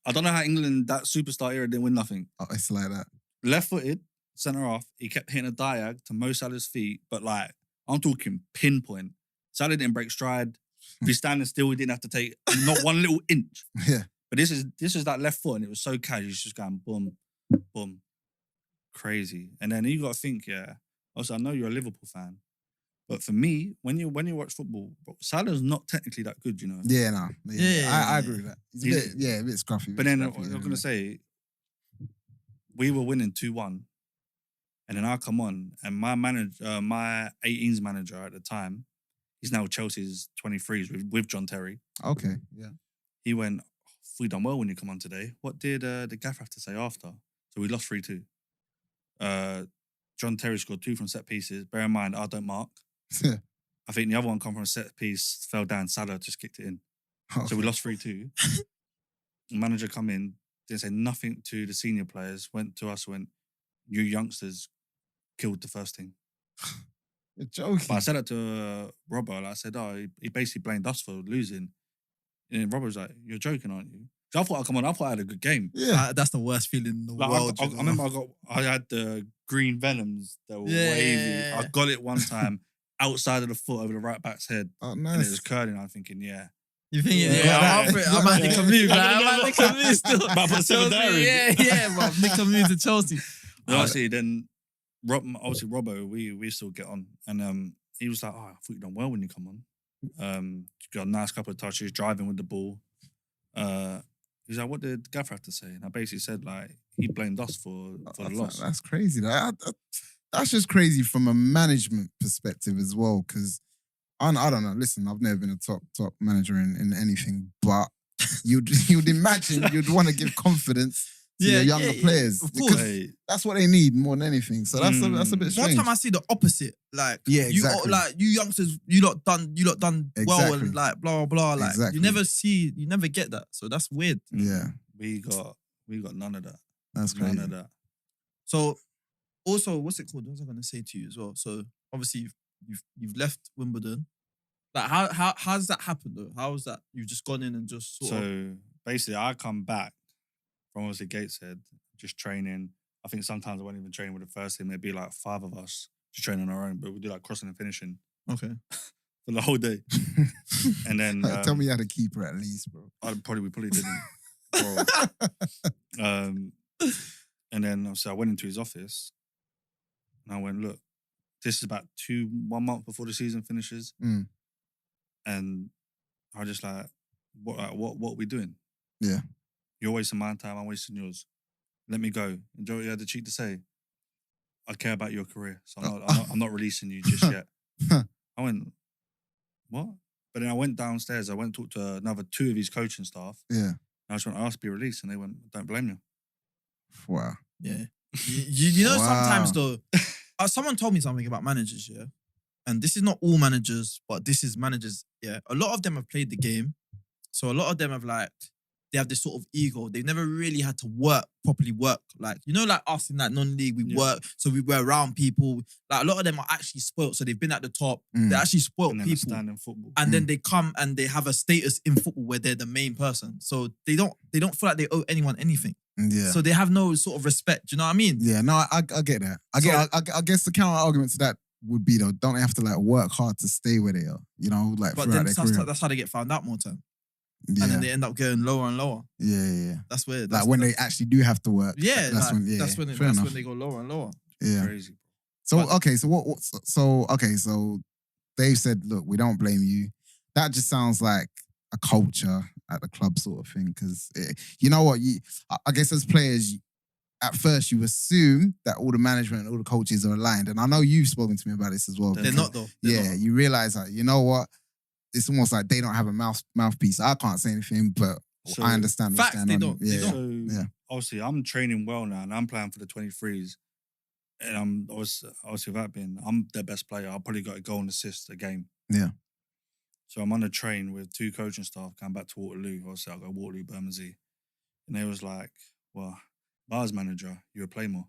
I don't know how England, that superstar era, didn't win nothing. Oh, it's like that. Left-footed, centre half, he kept hitting a diag to Mo Salah's feet, but like, I'm talking pinpoint. Salah didn't break stride. If he's standing still, he didn't have to take not one little inch. Yeah. But this is that left foot, and it was so casual. He's just going boom, boom, crazy. And then you got to think, yeah. Also, I know you're a Liverpool fan, but for me, when you watch football, bro, Salah's not technically that good, you know. Yeah, no. Yeah. I agree with that. He's a bit scruffy. But then I'm gonna say, we were winning 2-1, and then I come on, and my 18s manager at the time, he's now Chelsea's 23s with John Terry. Okay, yeah. He went, we done well when you come on today. What did the gaffer have to say after? So we lost 3-2. John Terry scored 2 from set pieces. Bear in mind, I don't mark. I think the other one come from a set piece, fell down, Salah just kicked it in. Okay. So we lost 3-2. The manager come in, didn't say nothing to the senior players, went to us, went, you youngsters killed the first team. You're joking. But I said that to Robbo, like I said, he basically blamed us for losing. And Robbo was like, you're joking, aren't you? So I thought I had a good game. Yeah. That's the worst feeling in the world. I remember I had the green venoms that were wavy. I got it one time outside of the foot over the right back's head. Oh, nice. And it was curling. I'm thinking, yeah. You think, I'm at Nick Camus, man. Nick Camus still. But I put 7 diary. Yeah, bro. Nick Camus to Chelsea. Obviously, then Robbo, we still get on. And he was like, I thought you done well when you come on. Got a nice couple of touches, driving with the ball. He's like, what did the gaffer have to say? And I basically said, like, he blamed us for the loss. That's crazy. That's just crazy from a management perspective as well, because I don't know. Listen, I've never been a top manager in anything, but you'd imagine you'd want to give confidence to your younger players. Of course. Because that's what they need more than anything. So that's a bit strange. One time I see the opposite. Like, exactly. You youngsters, you lot done well, Exactly. and like blah blah blah. Like Exactly. you never get that. So that's weird. Yeah. We got none of that. That's crazy. None of that. So also, what's it called? What was I gonna say to you as well? So obviously you've left Wimbledon. Like how does that happen though? How is that you've just gone in and just sort of... So basically, I come back from obviously Gateshead, just training. I think sometimes I won't even train with the first team. There'd be like 5 of us just training on our own, but we do like crossing and finishing Okay. for the whole day. And then Tell me you had a keeper at least, bro. we probably didn't. And then obviously I went into his office and I went, look, this is about 1 month before the season finishes. Mm. And I was just like, what are we doing? Yeah. You're wasting my time, I'm wasting yours. Let me go. And Joe, you had the cheek to say, I care about your career, so I'm not releasing you just yet. I went, what? But then I went downstairs, I went and talked to another 2 of his coaching staff. Yeah. And I just went, I asked to be released, and they went, don't blame you. Wow. Yeah. You know, Wow. sometimes though, someone told me something about managers, yeah? And this is not all managers, but this is managers, yeah? A lot of them have played the game. So a lot of them have they have this sort of ego. They've never really had to properly work. Like, you know, like us in that non-league, we work, so we were around people. Like a lot of them are actually spoilt. So they've been at the top. They're actually spoilt And then people. stand in football. And then they come and they have a status in football where they're the main person. So they don't feel like they owe anyone anything. Yeah. So they have no sort of respect. Do you know what I mean? Yeah, no, I get that. I guess the counter argument to that would be though, don't they have to like work hard to stay where they are? You know, like But throughout then their career. that's how they get found out more time. Yeah. And then they end up going lower and lower. Yeah. That's where Like when they actually do have to work. Yeah, that's when when they go lower and lower. Yeah. Crazy. So okay, so Dave said, look, we don't blame you. That just sounds like a culture at the club sort of thing. Because you know what, I guess as players, at first you assume that all the management and all the coaches are aligned. And I know you've spoken to me about this as well. They're not though. You realise that, you know what? It's almost like they don't have a mouthpiece. I can't say anything, but So, I understand what's facts, going they on. don't. They Yeah. don't. So Yeah. obviously I'm training well now and I'm playing for the 23s. And I'm obviously that being, I'm their best player. I probably got a goal and assist a game. Yeah. So I'm on a train with 2 coaching staff going back to Waterloo. Obviously I'll go Waterloo, Bermondsey. And they was like, well, if I was manager, you would play more.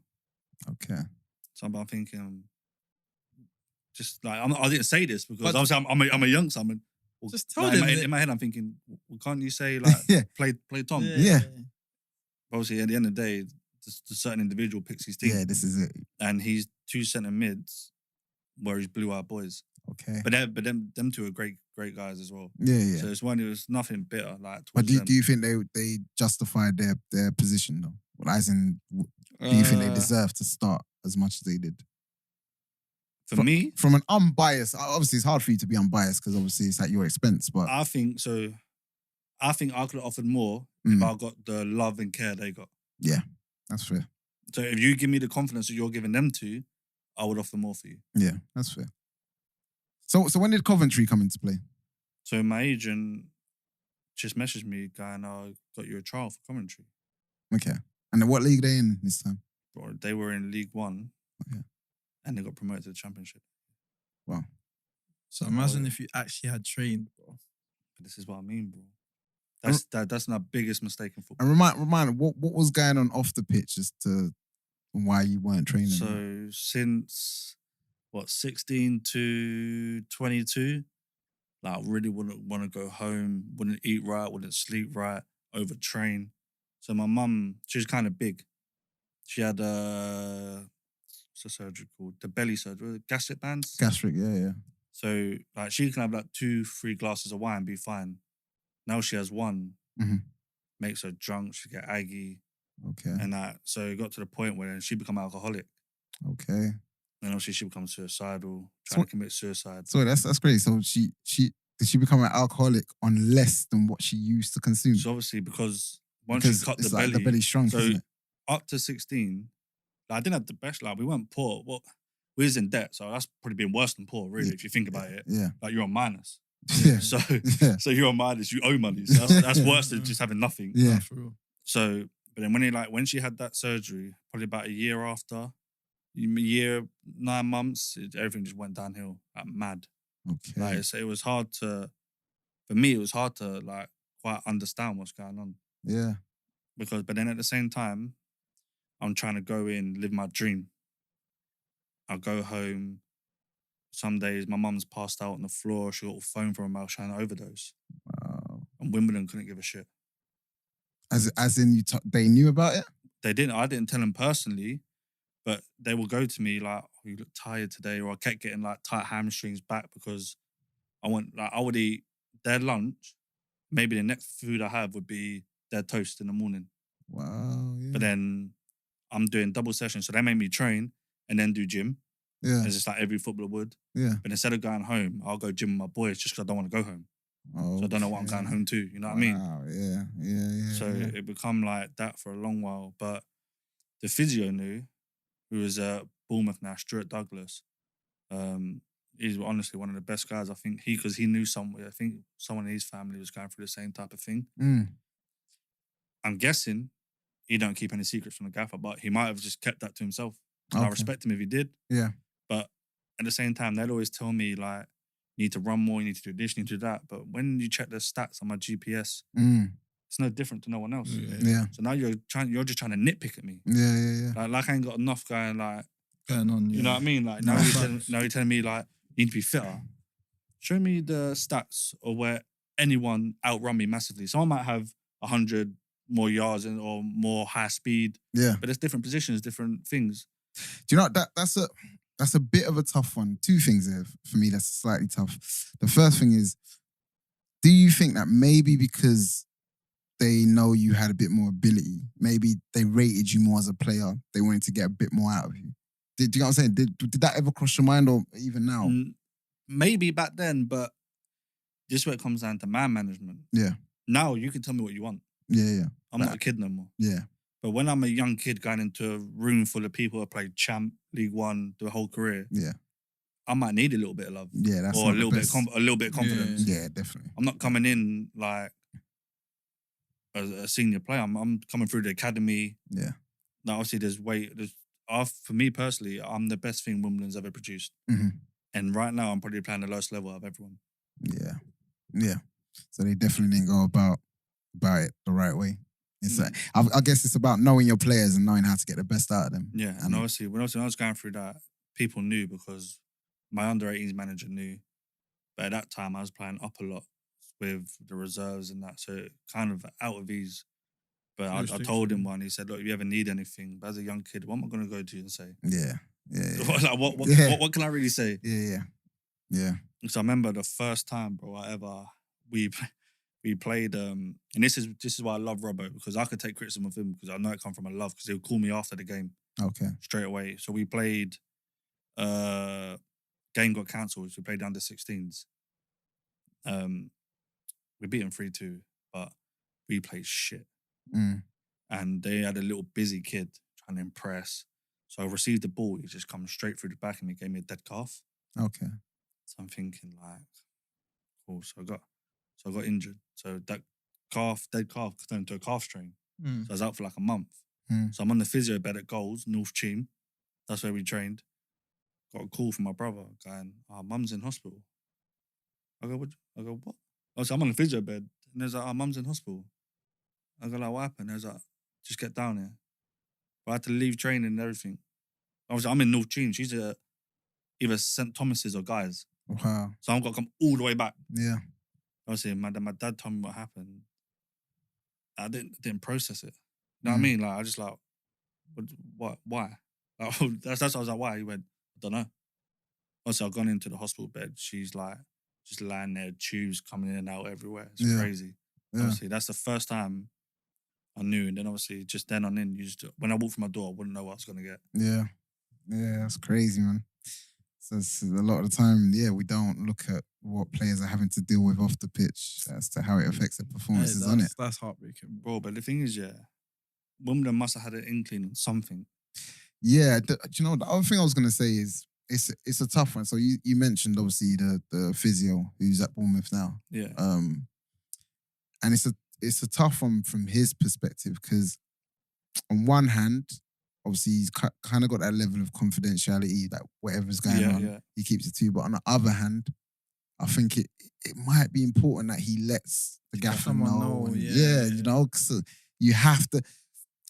Okay. So I'm thinking, just like, I didn't say this because obviously I'm a young son. Just tell like, them. in my head, I'm thinking, well, can't you say like play Tom? Yeah. Obviously, at the end of the day, the certain individual picks his team. Yeah, this is it. And he's 2 centre mids, where he's blue-eyed boys. Okay. But them 2 are great guys as well. Yeah. So it was nothing bitter like. But towards do you think they justified their position though? Well, as in, do you think they deserve to start as much as they did? For me, from an unbiased, obviously it's hard for you to be unbiased because obviously it's at your expense. But I think so. I think I could have offered more if I got the love and care they got. Yeah, that's fair. So if you give me the confidence that you're giving them to, I would offer more for you. Yeah, that's fair. So when did Coventry come into play? So my agent just messaged me going, "I got you a trial for commentary." Okay. And then what league they in this time? Bro, they were in League One, Okay. and they got promoted to the Championship. Wow. So imagine if you actually had trained, bro. But this is what I mean, bro. And- That's my biggest mistake in football. And remind what was going on off the pitch as to why you weren't training? So since 16 to 22, like I really wouldn't want to go home, wouldn't eat right, wouldn't sleep right, overtrain. So my mum, she was kind of big. She had what's the surgery called? The belly surgery, gastric bands. Gastric, yeah. So like she can have like 2-3 glasses of wine and be fine. Now she has one, Mhm. makes her drunk, she get aggy, Okay. and that. So it got to the point where she become alcoholic. Okay. And obviously she becomes suicidal, So- trying to commit suicide. So that's great. So she did she become an alcoholic on less than what she used to consume? So obviously because once Because she cut it's the like belly, the belly's shrunk, so isn't it? up to 16, like, I didn't have the best. Like we weren't poor. What we was in debt, so that's probably been worse than poor, really, Yeah. if you think about it. Yeah. Like you're on minus. Yeah. So Yeah. so you're on minus, you owe money. So that's worse than just having nothing. Yeah. For real. So, but then when she had that surgery, probably about a year after, 9 months, everything just went downhill, like mad. Okay. Like so it was hard to, for me, it was hard to like quite understand what's going on Yeah. but then at the same time, I'm trying to go in, live my dream. I'll go home. Some days my mum's passed out on the floor. She got a phone from her mouth trying to overdose. Wow. And Wimbledon couldn't give a shit. As in they knew about it? They didn't. I didn't tell them personally, but they will go to me like, "Oh, you look tired today," or I kept getting like tight hamstrings back because I would eat their lunch. Maybe the next food I have would be their toast in the morning. Wow. Yeah. But then I'm doing double sessions, so they make me train and then do gym. Yeah. It's just like every footballer would. Yeah. But instead of going home, I'll go gym with my boys just because I don't want to go home. So I don't know what I'm going home to. You know what I mean? Wow. Yeah. So yeah. it become like that for a long while. But the physio knew, who was at Bournemouth now, Stuart Douglas. He's honestly one of the best guys. I think because he knew someone. I think someone in his family was going through the same type of thing. Mm. I'm guessing he don't keep any secrets from the gaffer, but he might have just kept that to himself. And I Okay. respect him if he did. Yeah. But at the same time, they'd always tell me like, you need to run more, you need to do this, you need to do that. But when you check the stats on my GPS, Mm. it's no different to no one else. Yeah. So now you're just trying to nitpick at me. Yeah. Like I ain't got enough going on. you know what I mean? Like now you're telling me like you need to be fitter. Show me the stats of where anyone outrun me massively. Someone might have 100 more yards or more high speed. Yeah. But there's different positions, different things. Do you know that's a bit of a tough one. Two things there for me that's slightly tough. The first thing is, do you think that maybe because they know you had a bit more ability, maybe they rated you more as a player, they wanted to get a bit more out of you? Do you know what I'm saying? Did that ever cross your mind, or even now? Maybe back then, but just where it comes down to man management. Yeah. Now you can tell me what you want. Yeah. I'm not a kid no more. Yeah. But when I'm a young kid going into a room full of people who played champ, League One, their whole career, Yeah. I might need a little bit of love. Yeah, that's or a not little the bit, best. a little bit of confidence. Yeah, definitely. I'm not coming in like a senior player. I'm coming through the academy. Yeah. Now, obviously, for me personally, I'm the best thing Wimbledon's ever produced. Mm-hmm. And right now, I'm probably playing the lowest level of everyone. Yeah. So they definitely didn't go about it the right way. It's like, I guess it's about knowing your players and knowing how to get the best out of them. Yeah, and obviously, when I was going through that, people knew because my under-18s manager knew. But at that time, I was playing up a lot with the reserves and that, so kind of out of ease. But I told him one. He said, "Look, if you ever need anything, but as a young kid, what am I going to go to you and say? Yeah. Like, what can I really say? Yeah. So I remember the first time, bro, we played, and this is why I love Robbo, because I could take criticism of him because I know it come from a love, because he'll call me after the game Okay. straight away. So we played, game got cancelled. So we played under 16s. We beat them 3-2, but we played shit. Mm. And they had a little busy kid trying to impress. So I received the ball. He just comes straight through the back and he gave me a dead calf. Okay. So I'm thinking like, cool. So I got injured. So that dead calf turned into a calf strain. Mm. So I was out for like a month. So I'm on the physio bed at Goals, North Cheam. That's where we trained. Got a call from my brother going, mum's in hospital. I go, what? I was like, I'm on the physio bed. And there's like, mum's in hospital. I go, like, what happened? There's like, just get down here. But I had to leave training and everything. I'm in North Cheam. She's at either St. Thomas's or Guy's. Wow. So I've got to come all the way back. Yeah. Obviously, my dad told me what happened. I didn't process it. You know what I mean? Like, I just like, what? Why? Like, that's what I was like, why? He went, I don't know. Also, I've gone into the hospital bed. She's like, just lying there, tubes coming in and out everywhere. It's crazy. Yeah. Obviously, that's the first time I knew. And then obviously, just then on in, when I walked through my door, I wouldn't know what I was going to get. Yeah. Yeah, that's crazy, man. So a lot of the time, we don't look at what players are having to deal with off the pitch as to how it affects their performances on it. That's heartbreaking. Bro, but the thing is, Wimbledon must have had an inkling on something. Yeah, do you know, the other thing I was going to say is it's a tough one. So you mentioned, obviously, the physio who's at Bournemouth now. Yeah. And it's a tough one from his perspective because on one hand, obviously he's kind of got that level of confidentiality that whatever's going on, he keeps it to you. But on the other hand, I think it might be important that he lets the gaffer know. You know, so you have to.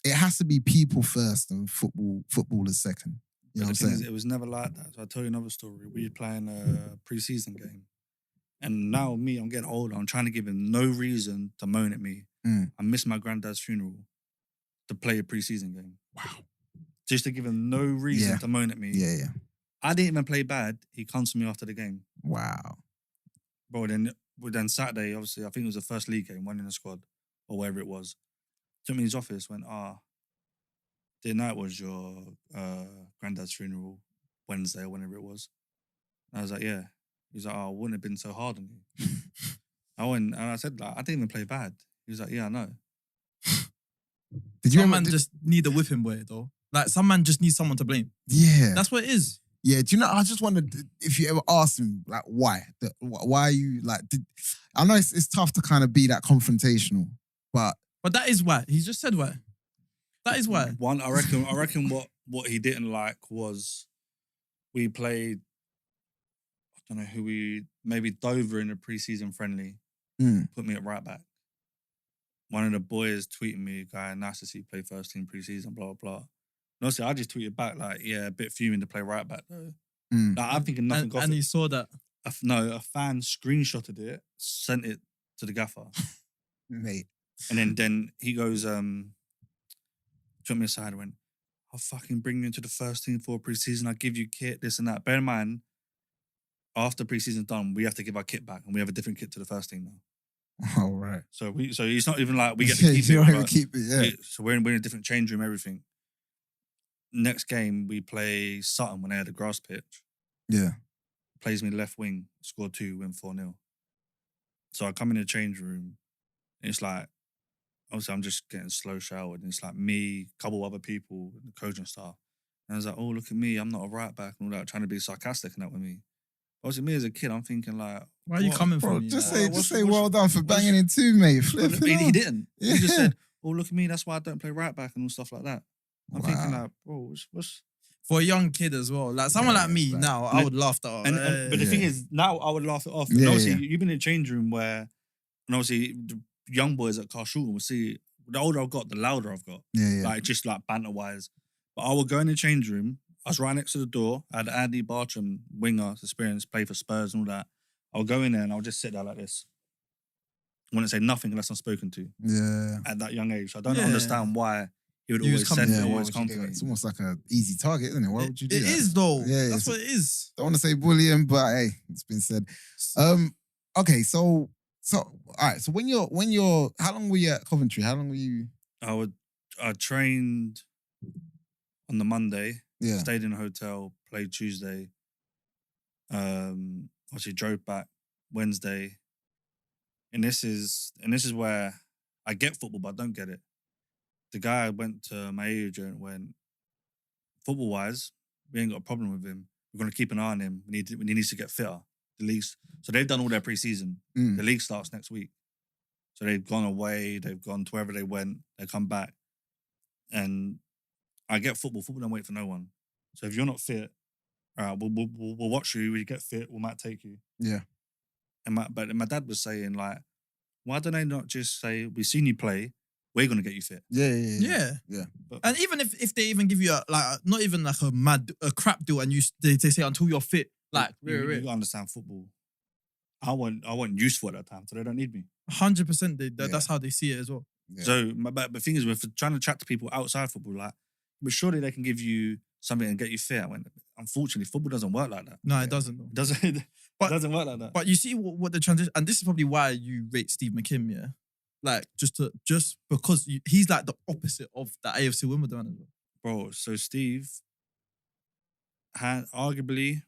It has to be people first and footballers second. You know what I'm saying? It was never like that. So I'll tell you another story. We were playing a pre-season game. And now I'm getting older. I'm trying to give him no reason to moan at me. I missed my granddad's funeral to play a pre-season game. Wow. Just to give him no reason to moan at me. Yeah. I didn't even play bad. He comes to me after the game. Wow. Bro, then Saturday, obviously, I think it was the first league game, one in the squad, or wherever it was. Took me in his office, went, the night was your granddad's funeral, Wednesday or whenever it was. And I was like, yeah. He's like, I wouldn't have been so hard on you. I went, and I said, like, I didn't even play bad. He was like, yeah, I know. Some man just need a whipping boy, though. Like, some man just needs someone to blame. Yeah. That's what it is. Yeah, do you know, I just wondered if you ever asked him, like, why? Why are you, like, I know it's tough to kind of be that confrontational, but that is why. He just said why. That is why. One, I reckon what he didn't like was we played, I don't know maybe Dover in a pre-season friendly, put me at right back. One of the boys tweeted me, guy, nice to see you play first team pre-season, blah, blah, blah. And also, I just tweeted back, like, yeah, a bit fuming to play right back, though. Like, I'm thinking nothing of it. And he saw that? A fan screenshotted it, sent it to the gaffer. Mate. And then he goes, took me aside and went, I'll fucking bring you into the first team for pre-season. I'll give you kit, this and that. Bear in mind, after pre-season's done, we have to give our kit back and we have a different kit to the first team now. Oh, right. So it's not even like we get to keep it. So we're in a different change room, everything. Next game, we play Sutton when they had a grass pitch. Yeah. Plays me left wing, scored 2, win 4-0. So I come in the change room, and it's like, obviously I'm just getting slow showered, and it's like me, a couple other people, the coach and stuff. And I was like, oh, look at me, I'm not a right back and all that, trying to be sarcastic and that with me. Obviously, me as a kid, I'm thinking like, why are you coming bro, from me? Just say well done for banging in 2, mate. He didn't. Yeah. He just said, oh, look at me, that's why I don't play right back and all stuff like that. I'm thinking like, bro, what's... For a young kid as well. Like someone like me now, I would laugh that off. But the thing is, now I would laugh it off. And obviously, you've been in a change room where, and obviously, the young boys at Carshalton will see, the older I've got, the louder I've got. Like, just like banter-wise. But I would go in the change room, I was right next to the door, I had Andy Bartram, winger, experience, play for Spurs and all that. I'll go in there and I'll just sit there like this. I wouldn't say nothing unless I'm spoken to. Yeah. At that young age. I don't understand why he would always send me, always come to me. It's almost like an easy target, isn't it? Why would you do that? It is, though. Yeah, that's what it is. Don't want to say bullying, but hey, it's been said. Okay, so all right. So when you're, how long were you at Coventry? How long were you? I trained on the Monday. Yeah. Stayed in a hotel. Played Tuesday. Obviously drove back Wednesday. And this is where I get football, but I don't get it. The guy went to my agent and went, football-wise, we ain't got a problem with him. We're going to keep an eye on him. He needs to get fitter. So they've done all their pre-season. The league starts next week. So they've gone away, they've gone to wherever they went, they come back. And I get football. Football don't wait for no one. So if you're not fit, all right, we'll watch you. When you get fit, we might take you. Yeah. And my dad was saying, like, why don't they not just say, we've seen you play, we're going to get you fit? Yeah. But, And even if they even give you not even like a crap deal, and they say until you're fit, like you got to understand football. I wasn't useful at that time, so they don't need me. 100%. That's how they see it as well. Yeah. So, but the thing is, we're trying to chat to people outside football, like, but surely they can give you something and get you fit. When unfortunately, football doesn't work like that. No, it doesn't. It doesn't work like that. But you see what the transition, and this is probably why you rate Steve McKim, yeah. Like just because he's like the opposite of the AFC Wimbledon as well. Bro, so Steve had arguably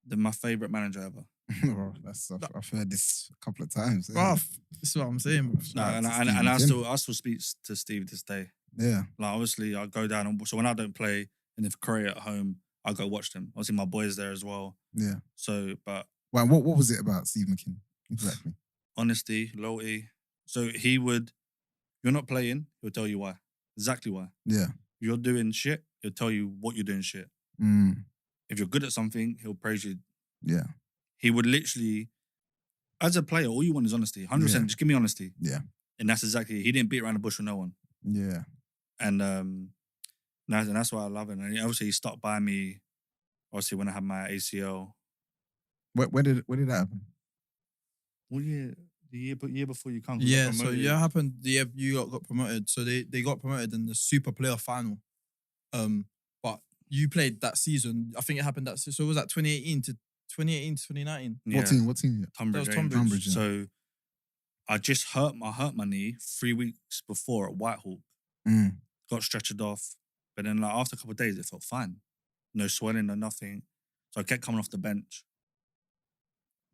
my favorite manager ever. Bro, I've heard this a couple of times. Bro, this is what I'm saying, bro. No, and I still speak to Steve this day. Yeah. Like, obviously, I go down and so when I don't play and if Korea at home, I go watch them. Obviously, my boy's there as well. Yeah. So, but Well, what was it about Steve McKim exactly? Honesty, loyalty. So you're not playing, he'll tell you why. Exactly why. Yeah. You're doing shit, he'll tell you what you're doing shit. If you're good at something, he'll praise you. Yeah. He would literally, as a player, all you want is honesty. 100%, just give me honesty. Yeah. And that's exactly, he didn't beat around the bush with no one. Yeah. And that's why I love it. And obviously he stopped by me, obviously when I had my ACL. When did that happen? Well, yeah. The year before you come. Yeah, so happened the year you got promoted. So they got promoted in the Super Player Final. But you played that season. I think it happened that season. So it was that 2018 to 2019. Yeah. What team? Tunbridge. Tunbridge. So I just hurt my knee 3 weeks before at Whitehawk. Got stretchered off. But then like after a couple of days, it felt fine. No swelling, no nothing. So I kept coming off the bench.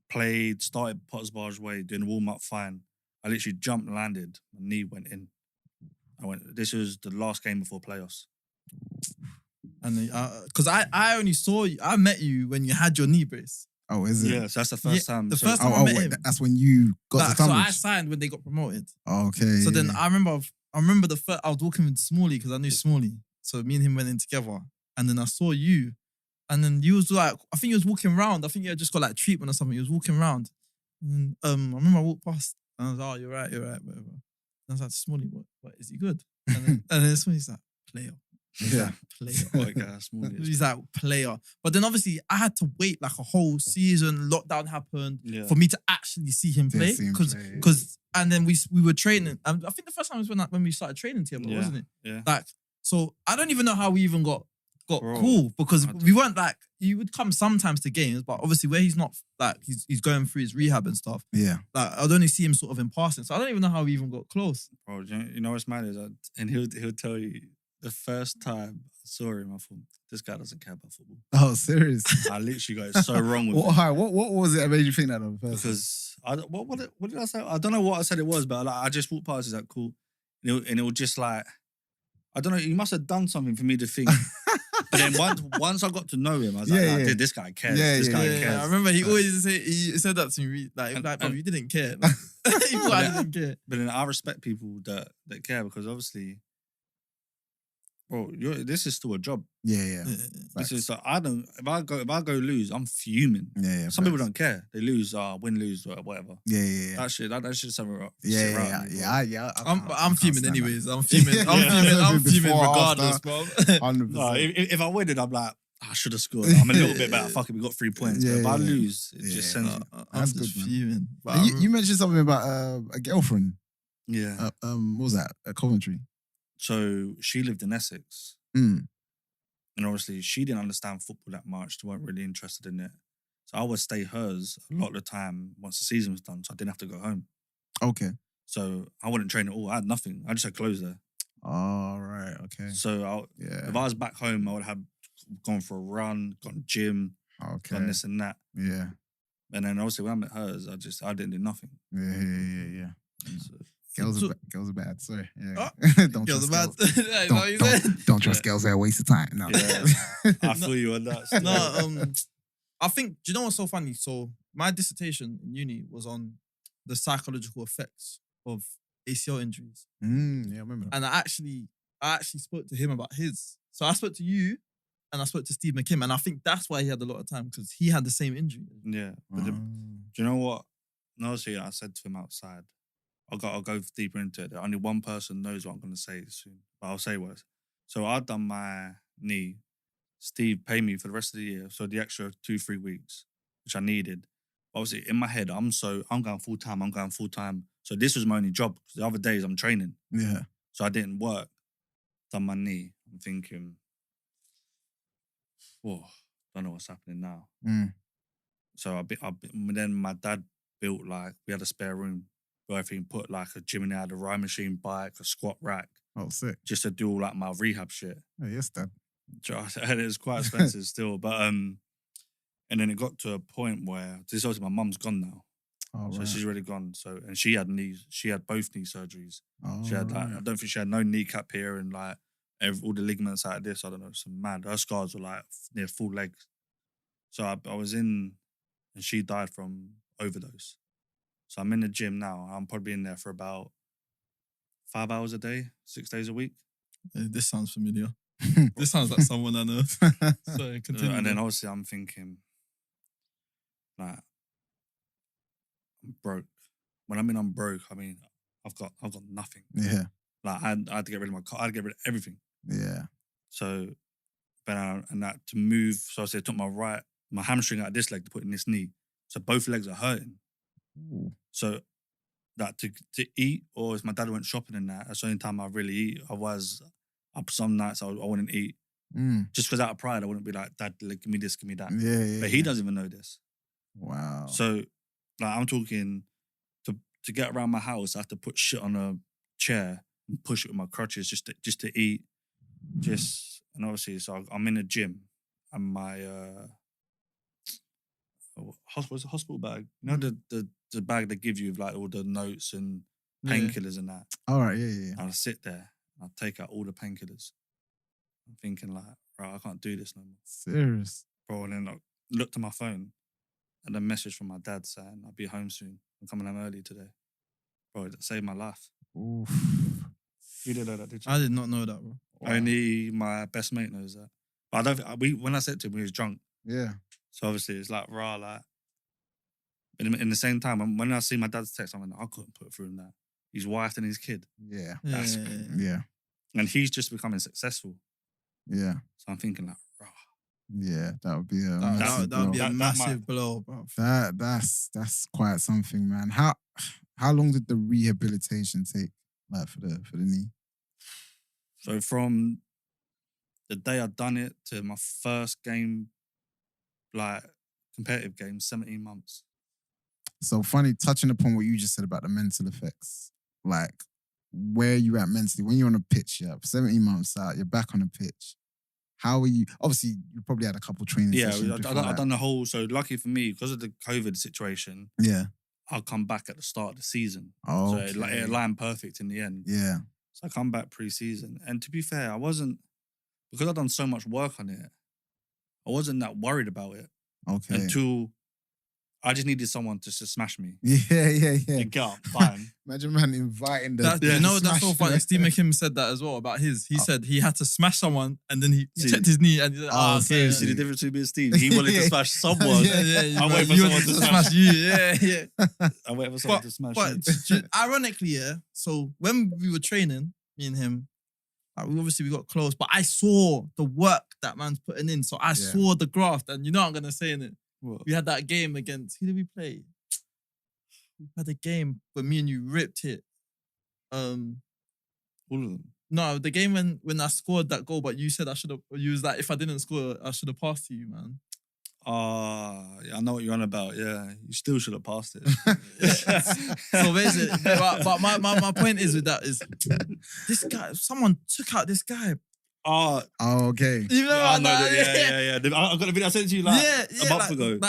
Played, started Potter's Barge way, doing warm-up fine. I literally jumped, landed, my knee went in. This was the last game before playoffs. And because I only saw you, I met you when you had your knee brace. Oh, is it? Yeah, so that's the first time. The first time I met him. That's when you got to Tunbridge. So I signed when they got promoted. Oh, okay. So then I remember the first, I was walking with Smalley because I knew Smalley. So me and him went in together. And then I saw you. And then you was like, I think you was walking around. I think you had just got like treatment or something. You was walking around. And I remember I walked past and I was like, oh, you're right, whatever. And I was like, Smalley, what is he good? And then Smalley's like, player. Yeah. Player. He's like, player. But then obviously I had to wait like a whole season. Lockdown happened for me to actually see him play. And then we were training. I think the first time was when we started training together, wasn't it? Yeah. Like, so I don't even know how we even got cool because we weren't like, he would come sometimes to games, but obviously where he's not like he's going through his rehab and stuff. Yeah, like I'd only see him sort of in passing, so I don't even know how we even got close. Bro, you know what's mad is and he'll tell you the first time I saw him, I thought this guy doesn't care about football. Oh, serious? I literally got so wrong with what was it that made you think that? Because what did I say? I don't know what I said it was, but like I just walked past. He's like, cool, and it was just like, I don't know. He must have done something for me to think. But then once I got to know him, I was like, dude, this guy cares. This guy cares. I remember he always said that to me, like, bro, you didn't care. Like, he thought I didn't care. But then I respect people that care because obviously, bro, this is still a job. Yeah. This is so I don't. If I go lose, I'm fuming. Yeah. Some people don't care. They lose, win, lose, whatever. Yeah. That shit something wrong. Yeah. I'm fuming anyways. I'm fuming. I'm fuming regardless, bro. 100%. No, if I win it, I'm like, I should have scored. I'm a little bit better. Fuck it, we got 3 points. But if I lose, it just sends. I'm just fuming. You mentioned something about a girlfriend. Yeah. What was that? At Coventry. So she lived in Essex. And obviously she didn't understand football that much. She weren't really interested in it. So I would stay hers a lot of the time once the season was done. So I didn't have to go home. Okay. So I wouldn't train at all. I had nothing. I just had clothes there. Oh, right. Okay. So if I was back home, I would have gone for a run, gone gym, done this and that. Yeah. And then obviously when I met hers, I didn't do nothing. Yeah. So, Girls are bad. Sorry. Yeah. Don't girls are bad. Don't trust girls. They're a waste of time. No. Yeah. I feel you on that. No, I think, do you know what's so funny? So my dissertation in uni was on the psychological effects of ACL injuries. Yeah, I remember that. And I actually spoke to him about his. So I spoke to you and I spoke to Steve McKim, and I think that's why he had a lot of time, because he had the same injury. Yeah. But do you know what? No, see, I said to him outside, I'll go deeper into it. Only one person knows what I'm going to say soon, but I'll say what. So I've done my knee. Steve paid me for the rest of the year, so the extra 2-3 weeks, which I needed. Obviously, in my head, I'm going full time. So this was my only job, because the other days I'm training. Yeah. So I didn't work. Done my knee. I'm thinking, whoa, don't know what's happening now. So then my dad built, like, we had a spare room where everything, put like a gym in there, a rowing machine, bike, a squat rack. Oh, sick. Just to do all like my rehab shit. Oh, yes, Dad. And it was quite expensive still. But and then it got to a point where, this obviously my mum's gone now. Oh, So right. she's already gone. So, and she had both knee surgeries. Oh, She had like, right. I don't think she had no kneecap here, and like all the ligaments out of this, I don't know, some mad. Her scars were like near full legs. So I was in, and she died from overdose. So I'm in the gym now. I'm probably in there for about 5 hours a day, 6 days a week. This sounds familiar. This sounds like someone I know. So continue. And then obviously I'm thinking, like, I'm broke. When I mean I'm broke, I mean I've got nothing. Yeah. Like I had to get rid of my car. I had to get rid of everything. Yeah. So, but and that to move. So I said, I took my hamstring out of this leg to put in this knee. So both legs are hurting. Ooh. So that to eat, or if my dad went shopping and that's the only time I really eat. Otherwise, some nights I wouldn't eat. Just because out of pride, I wouldn't be like, Dad, give me this, give me that. Yeah. But he doesn't even know this. Wow. So, like, I'm talking to get around my house, I have to put shit on a chair and push it with my crutches just to eat. And obviously, so I'm in a gym, and my what's a hospital bag? You know the bag they give you with like all the notes and painkillers and that. All right, yeah. And I sit there, and I take out all the painkillers. I'm thinking like, right, I can't do this no more. Serious. Bro, and then I looked at my phone, and a message from my dad saying, I'll be home soon. I'm coming home early today. Bro, that saved my life. Oof. You didn't know that, did you? I did not know that, bro. Wow. Only my best mate knows that. But I don't think, when I said to him, he was drunk. Yeah. So obviously it's like, rah, like. But in the same time, when I see my dad's text, I'm like, I couldn't put through that. His wife and his kid. Yeah. That's Yeah. And he's just becoming successful. Yeah. So I'm thinking like, rah. Yeah, that would be a That would be a That massive blow, bro. That's quite something, man. How long did the rehabilitation take, like for the knee? So from the day I'd done it to my first game, like competitive game, 17 months. So funny, touching upon what you just said about the mental effects, like where you at mentally when you're on a pitch, 17 months out, you're back on the pitch. How are you? Obviously, you probably had a couple training sessions. I've done the whole. So lucky for me, because of the COVID situation, Yeah. I'll come back at the start of the season. Oh, So it aligned perfect in the end. Yeah. So I come back pre-season, and to be fair, I wasn't, because I'd done so much work on it, I wasn't that worried about it Okay. until I just needed someone to smash me. Yeah. You get up, fine. Imagine man inviting the. You know, that's so smash funny. you. Steve McKim said that as well about his. He said he had to smash someone, and then he checked his knee, and he's like, okay. See the difference between me and Steve? He wanted to smash someone. Yeah. I bro, wait for you someone wanted to smash you. Yeah. I wait for someone to smash But you. ironically, yeah. So when we were training, me and him, we got close, but I saw the work that man's putting in. So I saw the graft, and you know what I'm gonna say in it. What? We had that game against, who did we play? We had a game where me and you ripped it. All of them. No, the game when I scored that goal, but you said I should have. You was like, if I didn't score, I should have passed to you, man. Yeah, I know what you're on about. Yeah, you still should have passed it. So basically, but my point is with that is this guy. Someone took out this guy. Oh, okay. You know I what know I that, yeah. I got a video I sent to you like a month ago.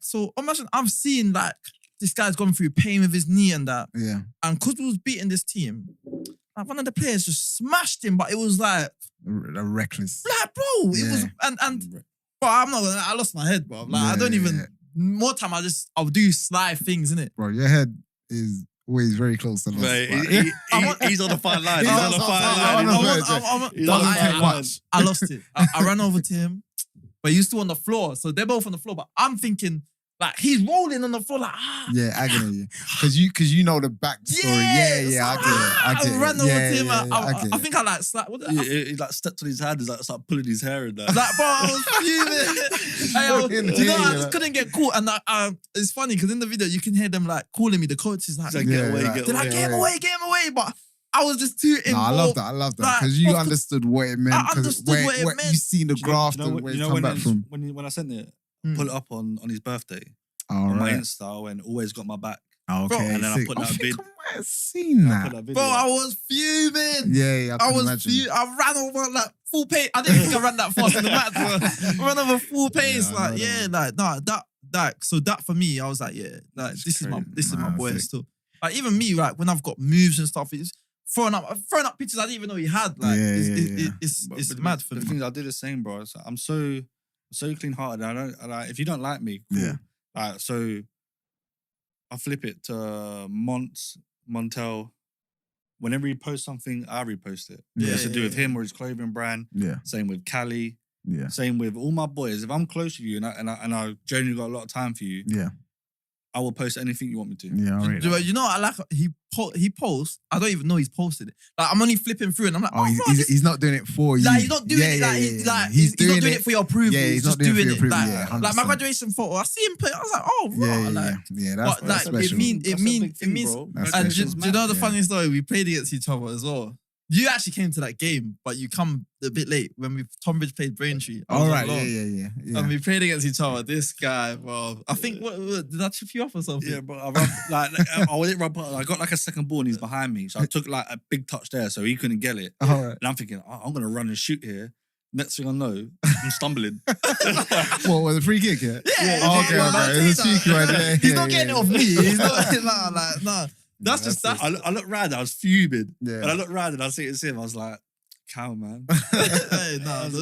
So imagine I'm seeing like this guy's gone through pain with his knee and that. Yeah. And because we was beating this team, like one of the players just smashed him, but it was like A reckless. like, bro, it was and bro, I'm not gonna, I lost my head, bro. Like I don't even more time I'll do sly things, innit? Bro, your head is always very close to loss. Right, he's on the fine line. He's on the fine line. I lost it. I ran over to him, but he's still on the floor. So they're both on the floor. But I'm thinking, like, he's rolling on the floor, like, Yeah, agony. Because you know the backstory. Yeah, I get it. I ran over to him. I I think I like slapped. He like stepped on his hand, like started pulling his hair and that. Like, bro, I was fuming. I just couldn't get caught. And it's funny because in the video you can hear them like calling me. The coach is like, get away. get him away. But I was just too involved. I love that. Because you understood what it meant. I understood what it meant. You seen the graft and where it come back from. When I sent it, put it up on his birthday. On my Insta, and always got my back. Okay, and then I put that vid. I might have seen that. Bro, I was fuming. Yeah, I was fuming. I ran over like full pace. I didn't think I ran that fast in the match. I ran over full pace. So that for me, I was like, yeah, like this is my boy still. Like even me, like when I've got moves and stuff, it's throwing up pictures I didn't even know he had. Like it's mad for me. The things I do the same, bro. So I'm so clean hearted. I don't like if you don't like me, cool. Yeah. So I flip it to Montel. Whenever he posts something, I repost it. Yeah. It's to do with him or his clothing brand. Yeah. Same with Cali. Yeah. Same with all my boys. If I'm close to you and I genuinely got a lot of time for you, yeah, I will post anything you want me to. Yeah, you know what I like? He posts. I don't even know he's posted it. Like I'm only flipping through and I'm like, he's not doing it for you. Like he's not doing it. He's not doing it for your approval. Yeah, he's just not doing it for your like, approval. like my graduation photo. I see him put. I was like, oh, right. That's special. It means. And do you know the funny story? We played against each other as well. You actually came to that game, but you come a bit late when Tonbridge played Braintree. All right, yeah. And we played against each other. This guy, bro. I think, what did I trip you off or something? Yeah, but I didn't run. I got like a second ball and he's behind me, so I took like a big touch there, so he couldn't get it. All right. And I'm thinking, I'm gonna run and shoot here. Next thing I know, I'm stumbling. What was a free kick? Yeah. Okay. It's a cheeky one. He's not getting it off me. He's not nah. That's just that. I looked round, I was fuming. Yeah. And I looked round and I see it's him. I was like, cow, man. You can't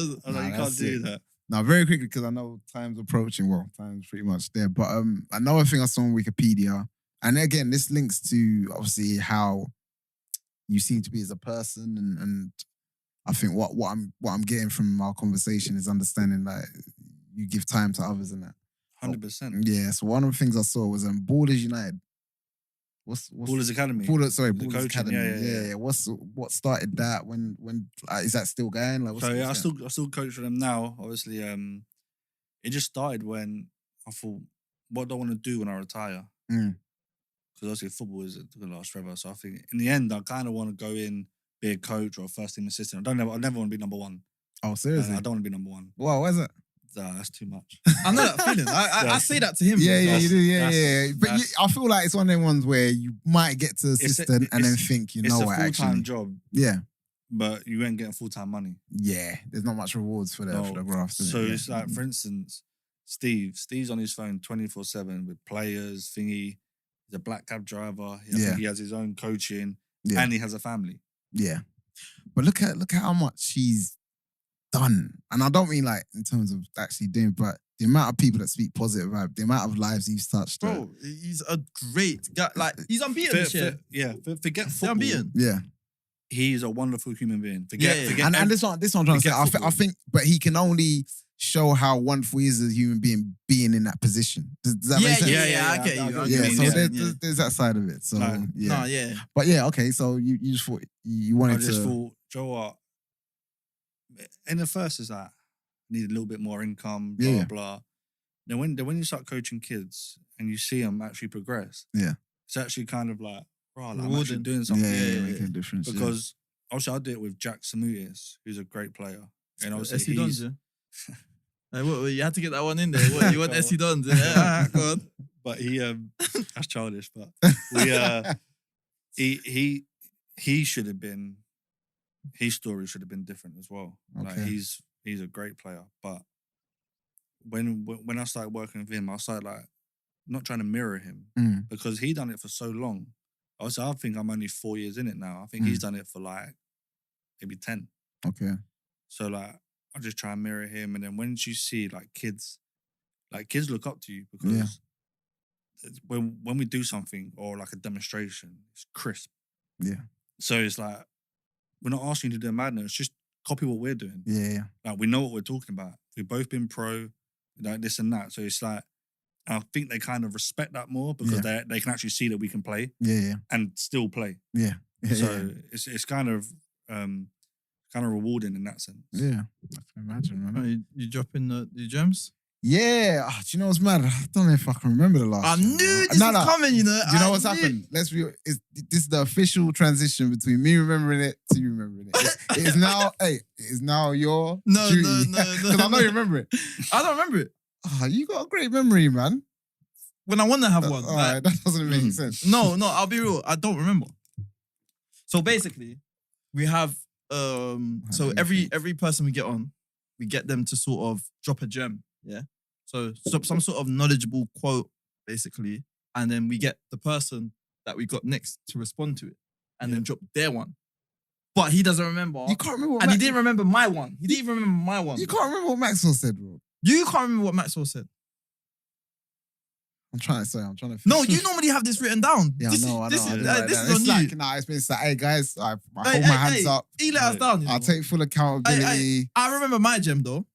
do that. Now, very quickly, because I know time's approaching. Well, time's pretty much there. But another thing I saw on Wikipedia, and again, this links to obviously how you seem to be as a person, and I think what I'm getting from our conversation is understanding that you give time to others and that. 100%. Yeah. So one of the things I saw was Ballers United. What's Ballers Academy. Ballers Academy. Yeah. What started that? When is that still going? Like, I still coach for them now. Obviously, it just started when I thought, what do I want to do when I retire? Because obviously football is going to last forever. So I think in the end, I kind of want to go in, be a coach or a first team assistant. I never want to be number one. Oh, seriously? I don't want to be number one. Wow, why is it? That's too much. I know that feeling. I say that to him. Yeah, you do. Yeah. But I feel like it's one of them ones where you might get to assistant and then think, you know what, actually. It's a full-time job. Yeah. But you ain't getting full-time money. Yeah. There's not much rewards for the graft. So it's like, for instance, Steve's on his phone 24/7 with players, thingy. He's a black cab driver. He has his own coaching and he has a family. Yeah. But look at how much he's done. And I don't mean like in terms of actually doing, but the amount of people that speak positive about the amount of lives he's touched. Bro, he's a great guy. Like, he's unbeaten this year. Forget football. Unbeaten. Yeah. He's a wonderful human being. And this one I'm trying to say, I think, but he can only show how wonderful he is as a human being in that position. Does that make sense? Yeah, I get you. So there's that side of it. So But yeah, okay. So you just thought you wanted to. I just thought, Joe, what? In the first is that need a little bit more income, blah blah. Then when you start coaching kids and you see them actually progress, it's actually kind of like, right, I'm actually doing something. Making a difference. Because obviously I did it with Jack Samutis, who's a great player, and obviously he's. You had to get that one in there. What, you want Essie Dons? Yeah, go on. But he, that's childish. But he should have been. His story should have been different as well. Okay. Like he's a great player, but when I started working with him, I started like not trying to mirror him because he done it for so long. Also, I think I'm only 4 years in it now. I think he's done it for like maybe 10. Okay. So like I just try and mirror him, and then when you see like kids look up to you because when we do something or like a demonstration, it's crisp. Yeah. So it's like we're not asking you to do a madness. It's just copy what we're doing. Yeah. Like we know what we're talking about. We've both been pro, like this and that. So it's like I think they kind of respect that more because they can actually see that we can play. Yeah. And still play. Yeah. So it's kind of rewarding in that sense. Yeah. I can imagine, man. You dropping the gems? Yeah. Do you know what's mad? I don't know if I can remember the last. I knew this was coming, you know. Do you know what's happened? Let's be. This is the official transition between me remembering it to you remembering it. It is now. It is now your duty. No. Because I know you remember it. I don't remember it. Oh, you got a great memory, man. When I want to have one. All right, that doesn't make sense. No, I'll be real. I don't remember. So basically, we have so every person we get on, we get them to sort of drop a gem. Yeah. So some sort of knowledgeable quote, basically, and then we get the person that we got next to respond to it, and then drop their one. But he doesn't remember. You can't remember. He didn't remember my one. He didn't even remember my one. You can't remember what Maxwell said, bro. You can't remember what Maxwell said. I'm trying to. No, you normally have this written down. Yeah, this I know. This is It's on like, you. nah, it's been like, hey guys, I hold my hands up. He let us down. You know? I'll take full accountability. I remember my gem though.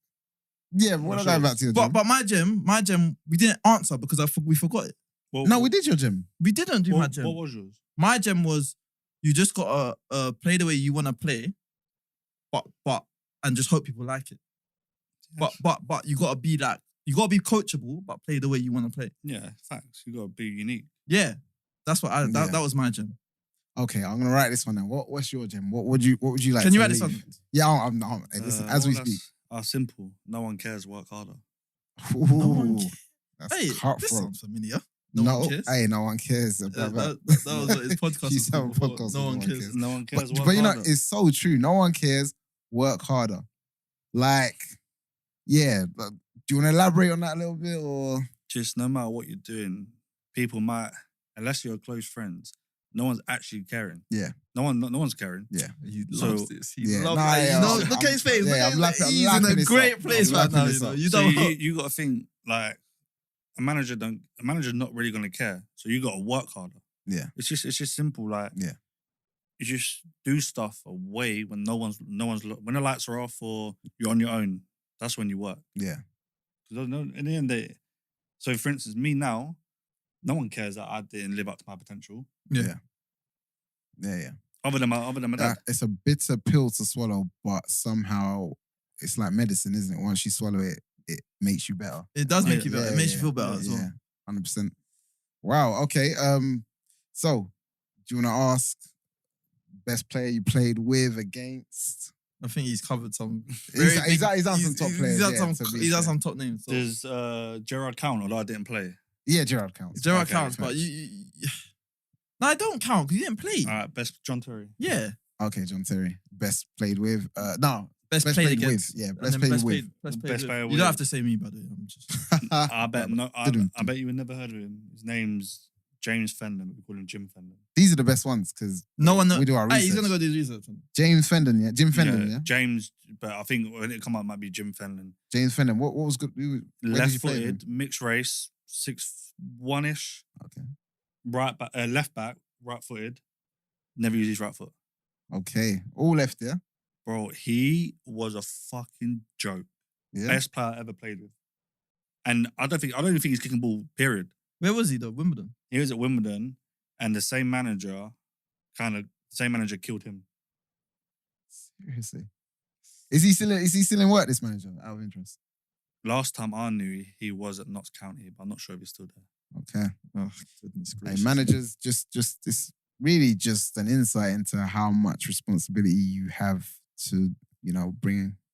Yeah, but we're not going back to your gem. But my gem, we didn't answer because we forgot it. No, we did your gem. We didn't do my gem. What was yours? My gem was you just gotta play the way you wanna play, but and just hope people like it. Yes. But you gotta be like. You gotta be coachable, but play the way you want to play. Yeah, facts. You gotta be unique. Yeah, that's what that was my gem. Okay, I'm gonna write this one down. What's your gem? What would you like? Can you write this one? Yeah, I'm hey, listen, as we speak. Simple. No one cares. Work harder. Ooh, no one that's hey, cutthroat. this sounds familiar. No one cares. Hey, no one cares. That was what his podcast. He's having a podcast. No one cares. No one cares. But you know, it's so true. No one cares. Work harder. Like, yeah. But do you want to elaborate on that a little bit, or just no matter what you're doing, people might, unless you're close friends, no one's actually caring. Yeah. No one's caring. Yeah. He loves this. He loves it. Look at his face. Yeah, He's in a great place right now. You so you got to think like a manager's not really gonna care. So you got to work harder. Yeah. It's just simple. Like you just do stuff away when no one's when the lights are off or you're on your own. That's when you work. Yeah. Because in the end, so for instance, me now, no one cares that I didn't live up to my potential. Yeah. Other than my dad. It's a bitter pill to swallow, but somehow it's like medicine, isn't it? Once you swallow it, it makes you better. It does make you better. It makes you feel better as well. 100%. Wow. Okay. So, do you want to ask best player you played with, against? I think he's covered some. He's done some top players. He's done some top names. So. Does Gerard count, although I didn't play? Yeah, Gerard counts. Gerard counts, but no, I don't count because you didn't play. All right, best John Terry. Yeah. Okay, John Terry. Best played with. No. Best played with. Yeah, best played with. Best player with. You don't have to say me, buddy. I'm just. I bet you would never heard of him. His name's James Fendon. We call him Jim Fendon. These are the best ones because no one knows. We do our research. Hey, he's gonna go do his research. James Fendon, yeah. Jim Fendon, yeah. James, but I think when it come out, it might be Jim Fendon. James Fendon. What was good? Left-footed, mixed race, 6'1"-ish. Okay. Right back, left back, right-footed. Never used his right foot. Okay. All left, yeah. Bro, he was a fucking joke. Yeah. Best player I ever played with. And I don't even think he's kicking ball, period. Where was he though? Wimbledon? He was at Wimbledon and the same manager killed him. Seriously. Is he still in work, this manager, out of interest? Last time I knew he was at Notts County, but I'm not sure if he's still there. Okay. Oh, goodness gracious. Hey, managers, just it's really just an insight into how much responsibility you have to,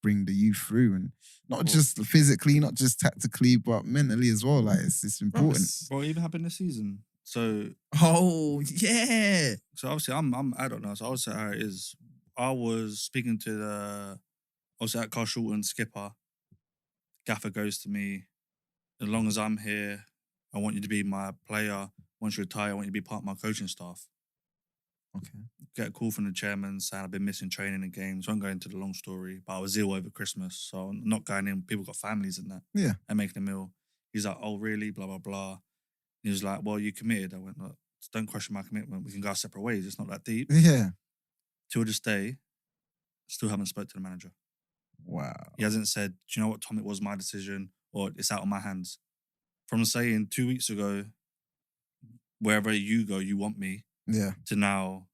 bring the youth through, and not just physically, not just tactically, but mentally as well. Like it's important. Bro, it even happened this season. So yeah. So obviously I'm adult now, so I'll say how it is. I was speaking to at Carl Shulton skipper. Gaffer goes to me, as long as I'm here, I want you to be my player. Once you retire, I want you to be part of my coaching staff. Okay. Get a call from the chairman saying I've been missing training and games. I won't go into the long story, but I was ill over Christmas, so I'm not going in. People got families and that. Yeah. And making a meal. He's like, oh, really? Blah, blah, blah. He was like, well, you committed. I went, look, don't question my commitment. We can go our separate ways. It's not that deep. Yeah. Till this day, still haven't spoke to the manager. Wow. He hasn't said, do you know what, Tom, it was my decision or it's out of my hands. From saying 2 weeks ago, wherever you go, you want me, Yeah. to now,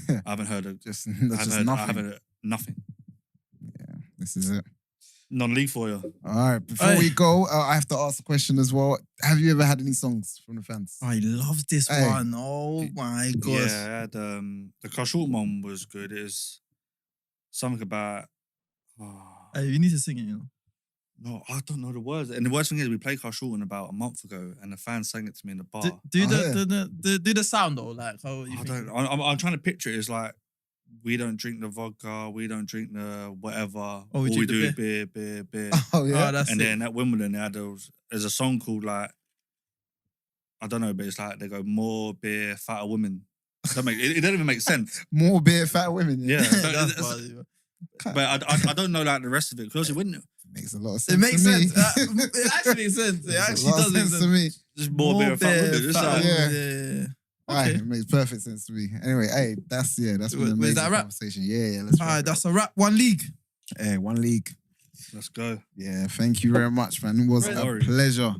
I haven't heard of nothing. I haven't heard nothing. Yeah, this is it. Non-league for you. All right, before we go, I have to ask a question as well. Have you ever had any songs from the fans? I love this one. Oh my gosh. Yeah, I had, the Kashult one was good. It was something about... Hey, you need to sing it, you know. No, I don't know the words. And the worst thing is, we played Kashult about a month ago, and the fans sang it to me in the bar. Do the sound though, like how you I think? don't. I'm trying to picture it. It's like, we don't drink the vodka, we don't drink the whatever. Oh, All we do is beer. beer. Oh yeah. Oh, that's And it. then at Wimbledon, there's a song called like, I don't know, but it's like they go more beer, fatter women. It doesn't even make sense. More beer, fat women. Yeah, That's funny, bro. but I don't know like the rest of it because it wouldn't. Makes a lot of sense. It makes to me. sense. It actually makes sense. It Makes actually a lot of does make sense to me. Just more beer, fatter women. It's fatter like, Yeah. women, yeah. Aye, Okay. it makes perfect sense to me. Anyway, hey, that's been an Wait, amazing is that a wrap? conversation. Yeah, let's wrap Alright, it that's up. a wrap. One league. Hey, one league. let's go. Yeah, thank you very much, man. It was No a worries. pleasure.